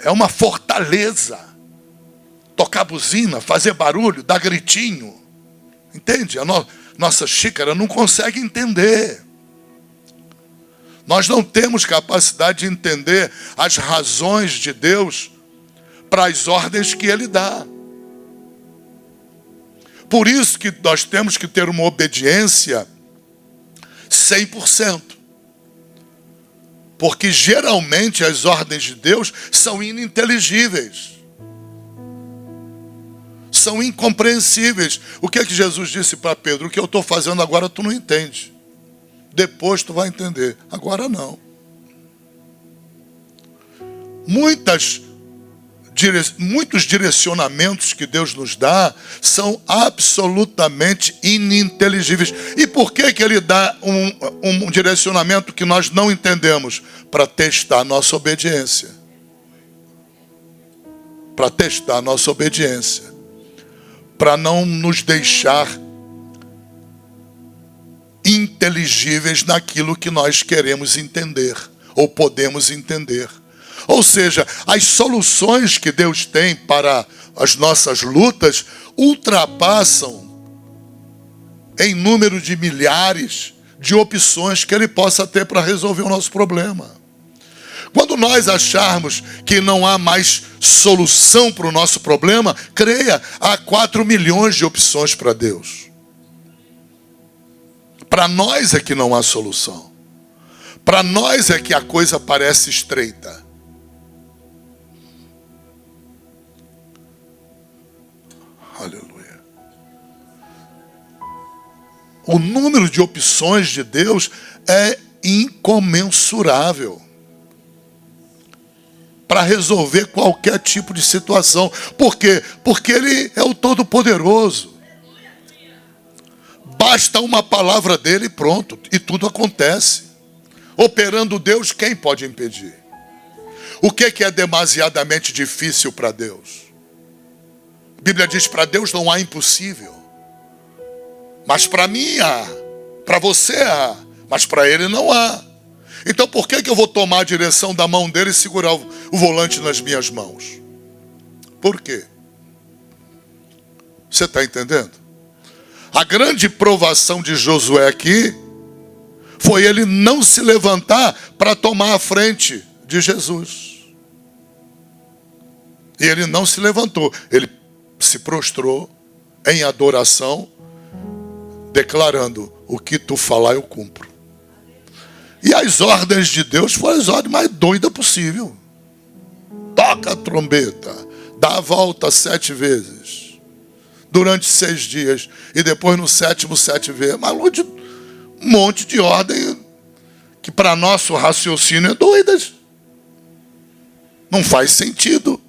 É uma fortaleza. Tocar buzina, fazer barulho, dar gritinho. Entende? Nossa xícara não consegue entender. Nós não temos capacidade de entender as razões de Deus para as ordens que Ele dá. Por isso que nós temos que ter uma obediência 100%. Porque geralmente as ordens de Deus são ininteligíveis. São incompreensíveis. O que é que Jesus disse para Pedro? O que eu estou fazendo agora tu não entende. Depois tu vai entender. Agora não. Muitos direcionamentos que Deus nos dá são absolutamente ininteligíveis. E por que Ele dá um direcionamento que nós não entendemos? Para testar a nossa obediência. Para testar a nossa obediência. Para não nos deixar inteligíveis naquilo que nós queremos entender ou podemos entender. Ou seja, as soluções que Deus tem para as nossas lutas ultrapassam em número de milhares de opções que Ele possa ter para resolver o nosso problema. Quando nós acharmos que não há mais solução para o nosso problema, creia, há 4 milhões de opções para Deus. Para nós é que não há solução. Para nós é que a coisa parece estreita. Aleluia. O número de opções de Deus é incomensurável para resolver qualquer tipo de situação. Por quê? Porque Ele é o Todo-Poderoso. Basta uma palavra dele e pronto, e tudo acontece. Operando Deus, quem pode impedir? O que é demasiadamente difícil para Deus? A Bíblia diz, para Deus não há impossível. Mas para mim há, para você há, mas para Ele não há. Então por que eu vou tomar a direção da mão dele e segurar o volante nas minhas mãos? Por quê? Você está entendendo? A grande provação de Josué aqui foi ele não se levantar para tomar a frente de Jesus. E ele não se levantou. Ele se prostrou em adoração, declarando, o que tu falar eu cumpro. E as ordens de Deus foram as ordens mais doidas possível. Toca a trombeta, dá a volta 7 vezes, durante 6 dias, e depois no 7º 7 vezes. Mas um monte de ordem que para nosso raciocínio é doidas. Não faz sentido.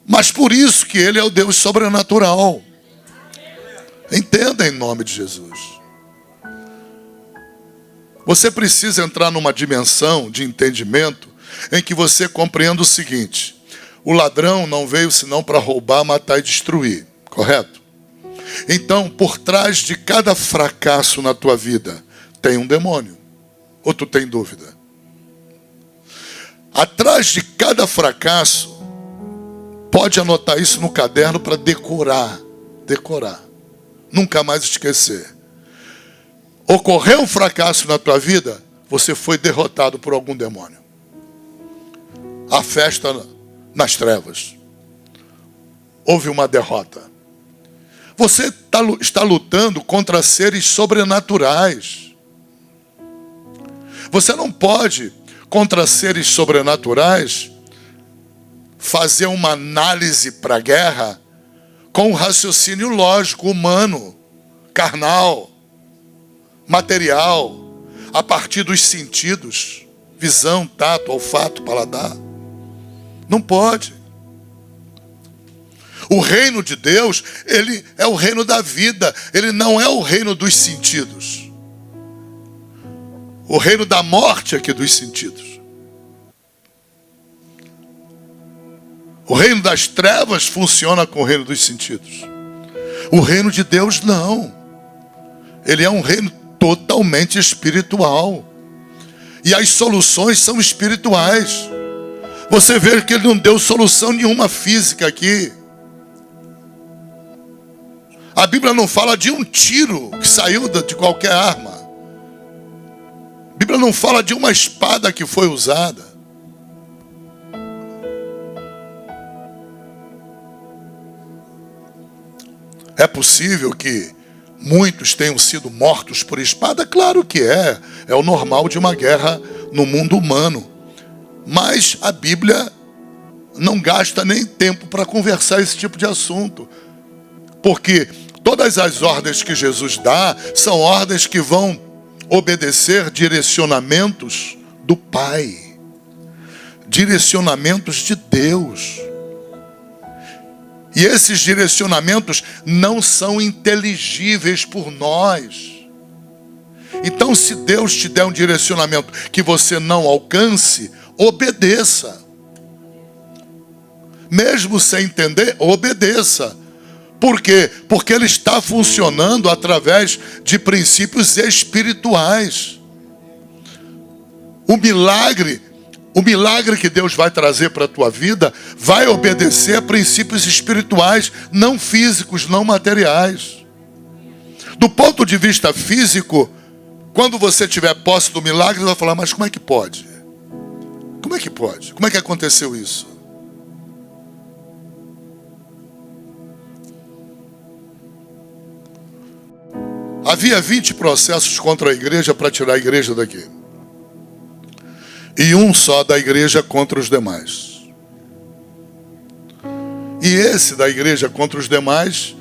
Mas por isso que Ele é o Deus sobrenatural. Entenda em nome de Jesus. Você precisa entrar numa dimensão de entendimento em que você compreenda o seguinte: o ladrão não veio senão para roubar, matar e destruir, correto? Então, por trás de cada fracasso na tua vida, tem um demônio. Ou tu tem dúvida? Atrás de cada fracasso, pode anotar isso no caderno para decorar. Nunca mais esquecer. Ocorreu um fracasso na tua vida, você foi derrotado por algum demônio. A festa nas trevas. Houve uma derrota. Você está lutando contra seres sobrenaturais. Você não pode, contra seres sobrenaturais, fazer uma análise para a guerra com um raciocínio lógico, humano, carnal, material, a partir dos sentidos, visão, tato, olfato, paladar. Não pode. O reino de Deus, ele é o reino da vida. Ele não é o reino dos sentidos. O reino da morte é que dos sentidos. O reino das trevas funciona com o reino dos sentidos. O reino de Deus não. Ele é um reino totalmente espiritual. E as soluções são espirituais. Você vê que ele não deu solução nenhuma física aqui. A Bíblia não fala de um tiro que saiu de qualquer arma. A Bíblia não fala de uma espada que foi usada. É possível que muitos tenham sido mortos por espada? Claro que é. É o normal de uma guerra no mundo humano. Mas a Bíblia não gasta nem tempo para conversar esse tipo de assunto. Porque todas as ordens que Jesus dá são ordens que vão obedecer direcionamentos do Pai. Direcionamentos de Deus. E esses direcionamentos não são inteligíveis por nós. Então, se Deus te der um direcionamento que você não alcance, obedeça. Mesmo sem entender, obedeça. Por quê? Porque ele está funcionando através de princípios espirituais. O milagre que Deus vai trazer para a tua vida vai obedecer a princípios espirituais, não físicos, não materiais. Do ponto de vista físico, quando você tiver posse do milagre, você vai falar, mas como é que pode? Como é que pode? Como é que aconteceu isso? Havia 20 processos contra a igreja para tirar a igreja daqui. E um só da igreja contra os demais. E esse da igreja contra os demais,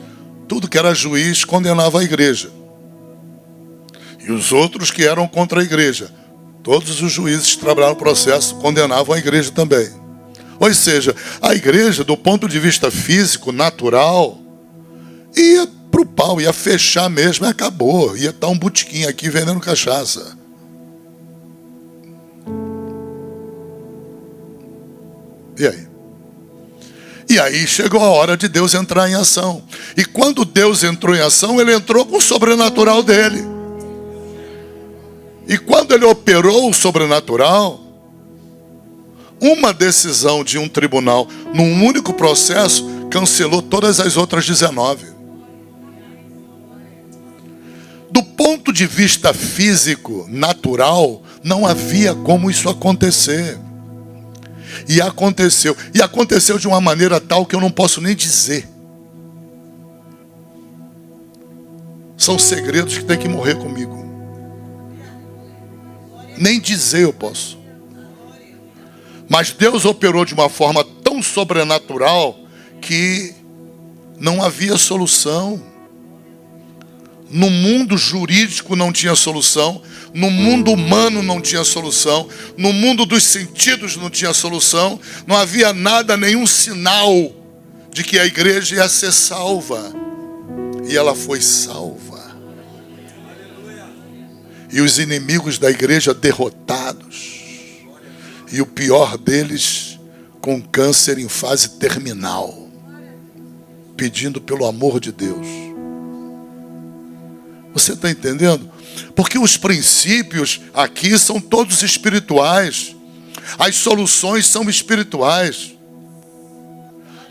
tudo que era juiz condenava a igreja. E os outros que eram contra a igreja, todos os juízes que trabalharam no processo condenavam a igreja também. Ou seja, a igreja, do ponto de vista físico, natural, ia para o pau, ia fechar mesmo e acabou. Ia estar um botequim aqui vendendo cachaça. E aí? E aí chegou a hora de Deus entrar em ação. E quando Deus entrou em ação, ele entrou com o sobrenatural dele. E quando ele operou o sobrenatural, uma decisão de um tribunal, num único processo, cancelou todas as outras 19. Do ponto de vista físico, natural, não havia como isso acontecer. E aconteceu. E aconteceu de uma maneira tal que eu não posso nem dizer. São segredos que tem que morrer comigo. Nem dizer eu posso. Mas Deus operou de uma forma tão sobrenatural que não havia solução. No mundo jurídico não tinha solução. No mundo humano não tinha solução. No mundo dos sentidos não tinha solução. Não havia nada, nenhum sinal de que a igreja ia ser salva. E ela foi salva. E os inimigos da igreja derrotados. E o pior deles com câncer em fase terminal. Pedindo pelo amor de Deus. Você está entendendo? Porque os princípios aqui são todos espirituais. As soluções são espirituais.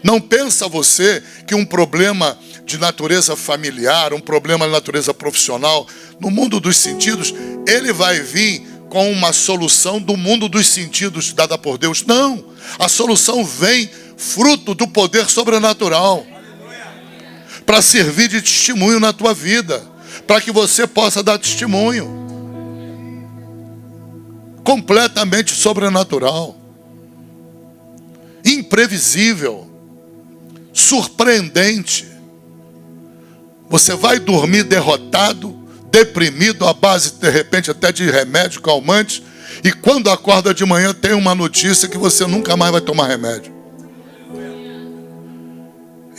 Não pensa você que um problema de natureza familiar, um problema de natureza profissional, no mundo dos sentidos, ele vai vir com uma solução do mundo dos sentidos dada por Deus. Não, a solução vem fruto do poder sobrenatural. Para servir de testemunho na tua vida. Para que você possa dar testemunho. Completamente sobrenatural. Imprevisível. Surpreendente. Você vai dormir derrotado, deprimido, à base, de repente, até de remédio calmante. E quando acorda de manhã, tem uma notícia que você nunca mais vai tomar remédio.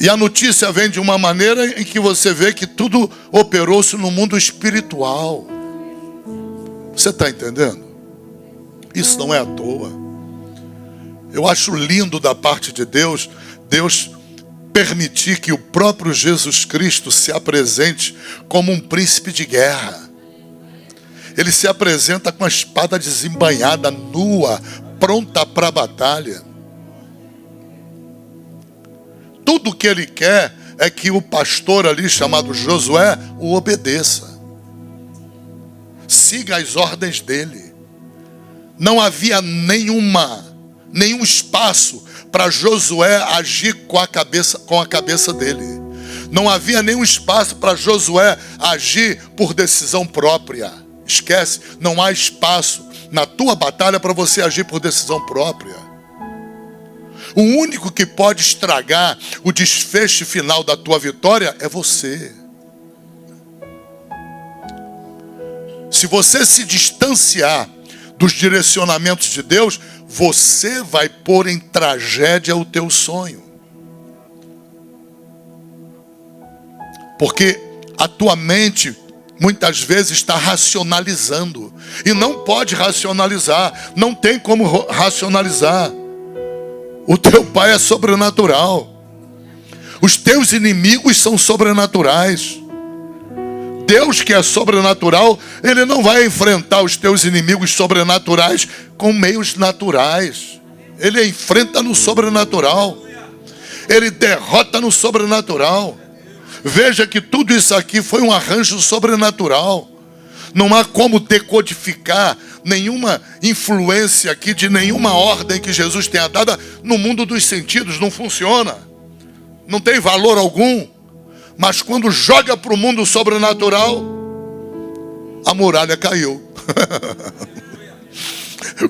E a notícia vem de uma maneira em que você vê que tudo operou-se no mundo espiritual. Você está entendendo? Isso não é à toa. Eu acho lindo da parte de Deus, Deus permitir que o próprio Jesus Cristo se apresente como um príncipe de guerra. Ele se apresenta com a espada desembainhada, nua, pronta para a batalha. Tudo que ele quer é que o pastor ali, chamado Josué, o obedeça. Siga as ordens dele. Não havia nenhum espaço para Josué agir com a cabeça dele. Não havia nenhum espaço para Josué agir por decisão própria. Esquece, não há espaço na tua batalha para você agir por decisão própria. O único que pode estragar o desfecho final da tua vitória é você. Se você se distanciar dos direcionamentos de Deus, você vai pôr em tragédia o teu sonho. Porque a tua mente muitas vezes está racionalizando. E não pode racionalizar. Não tem como racionalizar. O teu pai é sobrenatural. Os teus inimigos são sobrenaturais. Deus, que é sobrenatural, Ele não vai enfrentar os teus inimigos sobrenaturais com meios naturais. Ele enfrenta no sobrenatural. Ele derrota no sobrenatural. Veja que tudo isso aqui foi um arranjo sobrenatural. Não há como decodificar nenhuma influência aqui de nenhuma ordem que Jesus tenha dada no mundo dos sentidos. Não funciona. Não tem valor algum. Mas quando joga para o mundo sobrenatural, a muralha caiu.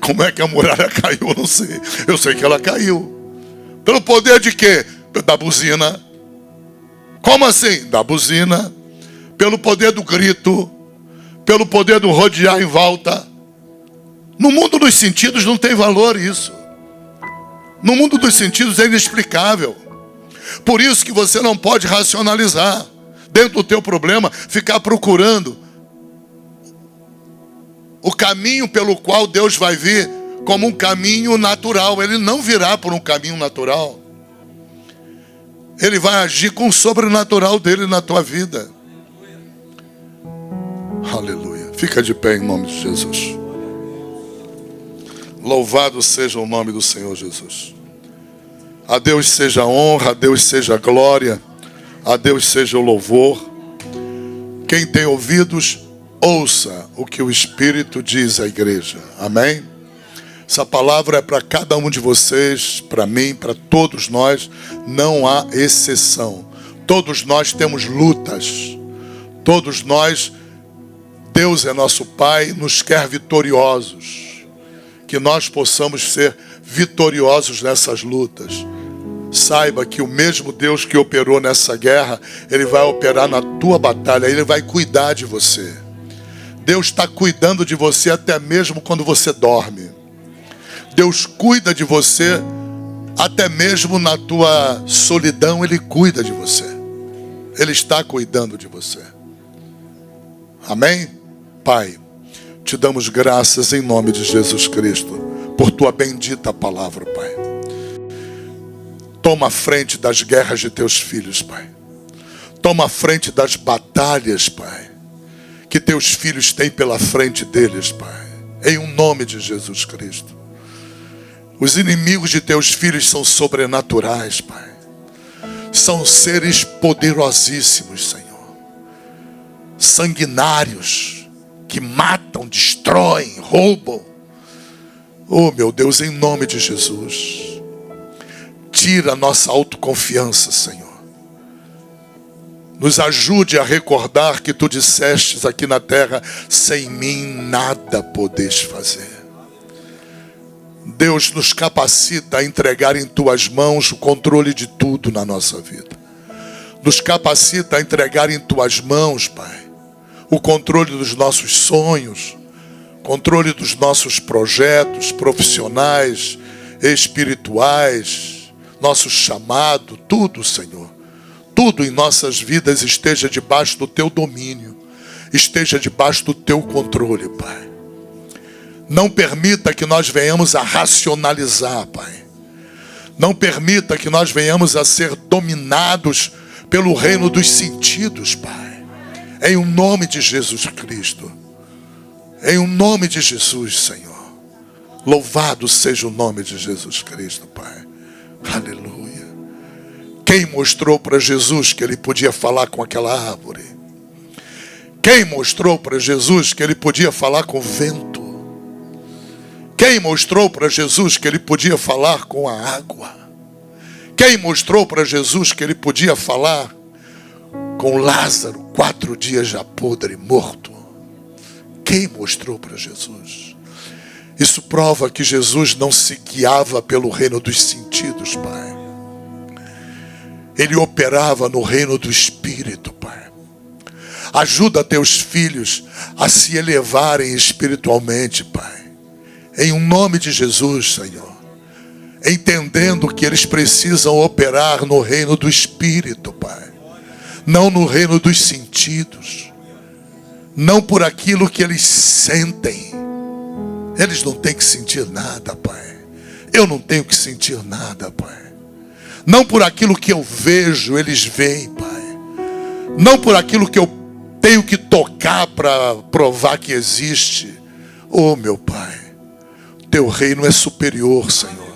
Como é que a muralha caiu? Eu não sei. Eu sei que ela caiu. Pelo poder de quê? Da buzina. Como assim? Da buzina. Pelo poder do grito. Pelo poder do rodear em volta. No mundo dos sentidos não tem valor isso. No mundo dos sentidos é inexplicável. Por isso que você não pode racionalizar. Dentro do teu problema, ficar procurando o caminho pelo qual Deus vai vir como um caminho natural. Ele não virá por um caminho natural. Ele vai agir com o sobrenatural dele na tua vida. Aleluia. Fica de pé em nome de Jesus. Louvado seja o nome do Senhor Jesus. A Deus seja a honra, a Deus seja a glória, a Deus seja o louvor. Quem tem ouvidos, ouça o que o Espírito diz à igreja. Amém? Essa palavra é para cada um de vocês, para mim, para todos nós. Não há exceção. Todos nós temos lutas. Todos nós, Deus é nosso Pai, nos quer vitoriosos. Que nós possamos ser vitoriosos nessas lutas. Saiba que o mesmo Deus que operou nessa guerra, Ele vai operar na tua batalha. Ele vai cuidar de você. Deus está cuidando de você até mesmo quando você dorme. Deus cuida de você até mesmo na tua solidão. Ele cuida de você. Ele está cuidando de você. Amém? Pai, te damos graças em nome de Jesus Cristo por tua bendita palavra, Pai. Toma a frente das guerras de teus filhos, Pai. Toma a frente das batalhas, Pai, que teus filhos têm pela frente deles, Pai. Em um nome de Jesus Cristo. Os inimigos de teus filhos são sobrenaturais, Pai. São seres poderosíssimos, Senhor. Sanguinários, que matam, destroem, roubam. Oh, meu Deus, em nome de Jesus. Tira a nossa autoconfiança, Senhor. Nos ajude a recordar que Tu dissestes aqui na terra: sem mim nada podes fazer. Deus, nos capacita a entregar em Tuas mãos o controle de tudo na nossa vida. Nos capacita a entregar em Tuas mãos, Pai, o controle dos nossos sonhos, controle dos nossos projetos profissionais, espirituais, nosso chamado, tudo, Senhor. tudo em nossas vidas esteja debaixo do teu domínio, esteja debaixo do teu controle, Pai. Não permita que nós venhamos a racionalizar, Pai. Não permita que nós venhamos a ser dominados pelo reino dos sentidos, Pai. Em o nome de Jesus Cristo. Em o nome de Jesus, Senhor. Louvado seja o nome de Jesus Cristo, Pai. Aleluia. Quem mostrou para Jesus que ele podia falar com aquela árvore? Quem mostrou para Jesus que ele podia falar com o vento? Quem mostrou para Jesus que ele podia falar com a água? Quem mostrou para Jesus que ele podia falar com Lázaro, 4 dias já podre, morto? Quem mostrou para Jesus? Isso prova que Jesus não se guiava pelo reino dos sentidos, Pai. Ele operava no reino do Espírito, Pai. Ajuda teus filhos a se elevarem espiritualmente, Pai. Em nome de Jesus, Senhor. Entendendo que eles precisam operar no reino do Espírito, Pai. Não no reino dos sentidos. Não por aquilo que eles sentem. Eles não têm que sentir nada, Pai. Eu não tenho que sentir nada, Pai. Não por aquilo que eu vejo, eles veem, Pai. Não por aquilo que eu tenho que tocar para provar que existe. Oh, meu Pai, teu reino é superior, Senhor.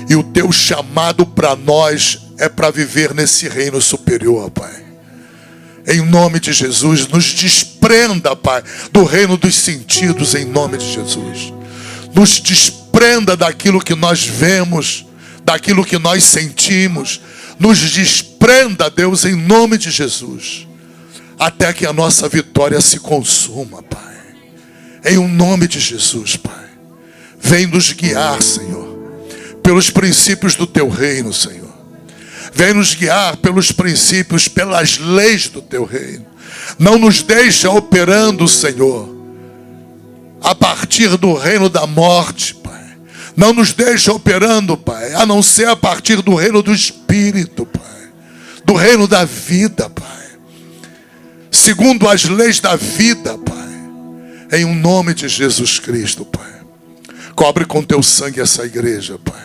E o teu chamado para nós é para viver nesse reino superior, Pai. Em nome de Jesus, nos desprenda, Pai, do reino dos sentidos, em nome de Jesus. Nos desprenda daquilo que nós vemos, daquilo que nós sentimos. Nos desprenda, Deus, em nome de Jesus. Até que a nossa vitória se consuma, Pai. Em o nome de Jesus, Pai. Vem nos guiar, Senhor, pelos princípios do teu reino, Senhor. Vem nos guiar pelos princípios, pelas leis do teu reino. Não nos deixa operando, Senhor, a partir do reino da morte, Pai. Não nos deixa operando, Pai, a não ser a partir do reino do Espírito, Pai. Do reino da vida, Pai. Segundo as leis da vida, Pai. Em o nome de Jesus Cristo, Pai. Cobre com teu sangue essa igreja, Pai.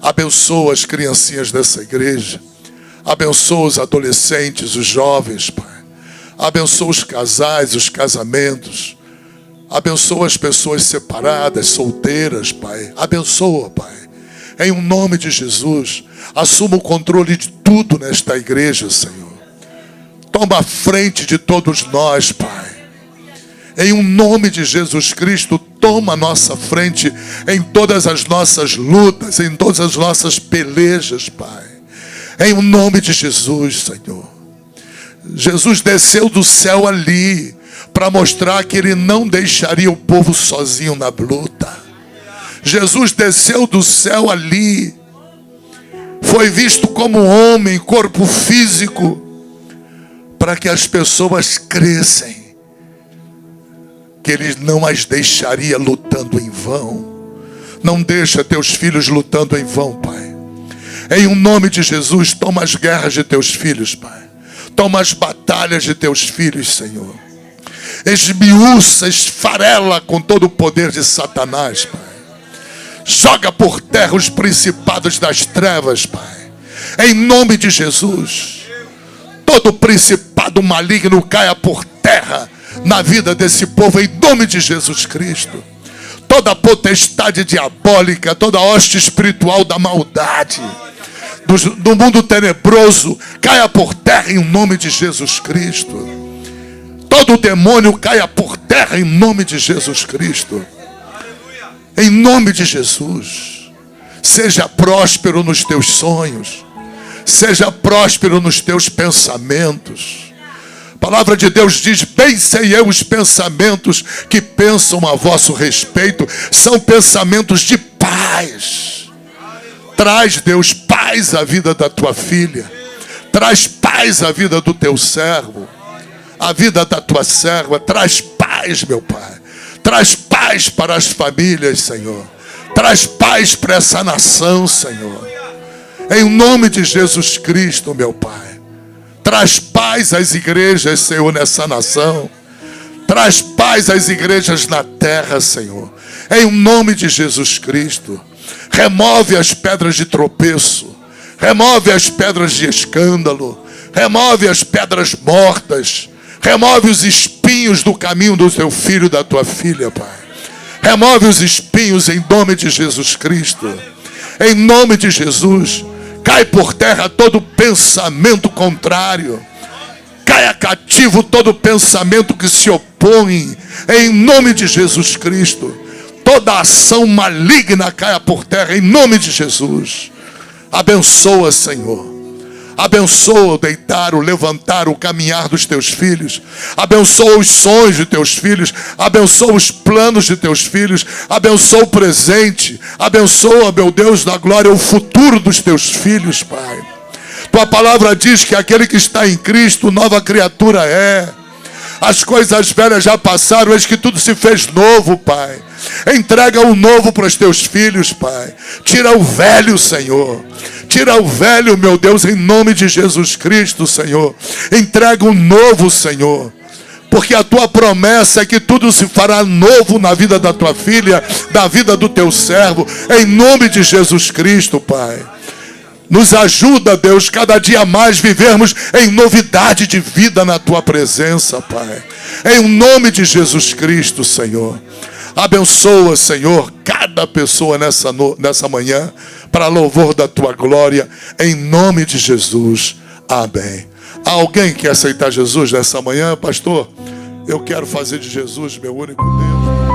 Abençoa as criancinhas dessa igreja. Abençoa os adolescentes, os jovens, Pai. Abençoa os casais, os casamentos. Abençoa as pessoas separadas, solteiras, Pai. Abençoa, Pai. Em o nome de Jesus, assuma o controle de tudo nesta igreja, Senhor. Toma a frente de todos nós, Pai. Em o nome de Jesus Cristo, toma a nossa frente em todas as nossas lutas, em todas as nossas pelejas, Pai. Em o nome de Jesus, Senhor. Jesus desceu do céu ali para mostrar que Ele não deixaria o povo sozinho na luta. Jesus desceu do céu ali. Foi visto como homem, corpo físico, para que as pessoas crescem. Que Ele não as deixaria lutando em vão. Não deixa teus filhos lutando em vão, Pai. Em o nome de Jesus, toma as guerras de teus filhos, Pai. Toma as batalhas de teus filhos, Senhor. Esmiuça, esfarela com todo o poder de Satanás, Pai. Joga por terra os principados das trevas, Pai. Em nome de Jesus. Todo principado maligno caia por terra na vida desse povo, em nome de Jesus Cristo. Toda potestade diabólica, toda hoste espiritual da maldade, do mundo tenebroso, caia por terra em nome de Jesus Cristo. Todo demônio caia por terra em nome de Jesus Cristo. Em nome de Jesus. Seja próspero nos teus sonhos. Seja próspero nos teus pensamentos. A palavra de Deus diz: bem sei eu os pensamentos que pensam a vosso respeito. São pensamentos de paz. Traz, Deus, paz à vida da tua filha. Traz paz à vida do teu servo. A vida da tua serva. Traz paz, meu Pai. Traz paz para as famílias, Senhor. Traz paz para essa nação, Senhor. Em nome de Jesus Cristo, meu Pai. Traz paz às igrejas, Senhor, nessa nação. Traz paz às igrejas na terra, Senhor. Em nome de Jesus Cristo. Remove as pedras de tropeço. Remove as pedras de escândalo. Remove as pedras mortas. Remove os espinhos do caminho do teu filho e da tua filha, Pai. Remove os espinhos em nome de Jesus Cristo. Em nome de Jesus. Cai por terra todo pensamento contrário. Caia cativo todo pensamento que se opõe. Em nome de Jesus Cristo. Toda ação maligna caia por terra. Em nome de Jesus. Abençoa, Senhor. Abençoa o deitar, o levantar, o caminhar dos teus filhos. Abençoa os sonhos de teus filhos. Abençoa os planos de teus filhos. Abençoa o presente. Abençoa, meu Deus da glória, o futuro dos teus filhos, Pai. Tua palavra diz que aquele que está em Cristo, nova criatura é. As coisas velhas já passaram, eis que tudo se fez novo, Pai. Entrega o novo para os teus filhos, Pai. Tira o velho, Senhor. Tira o velho, meu Deus, em nome de Jesus Cristo, Senhor. Entrega o novo, Senhor. Porque a tua promessa é que tudo se fará novo na vida da tua filha, da vida do teu servo. Em nome de Jesus Cristo, Pai. Nos ajuda, Deus, cada dia mais vivermos em novidade de vida na tua presença, Pai. Em nome de Jesus Cristo, Senhor. Abençoa, Senhor, cada pessoa nessa manhã, para louvor da tua glória, em nome de Jesus. Amém. Alguém quer aceitar Jesus nessa manhã, pastor? Eu quero fazer de Jesus meu único Deus.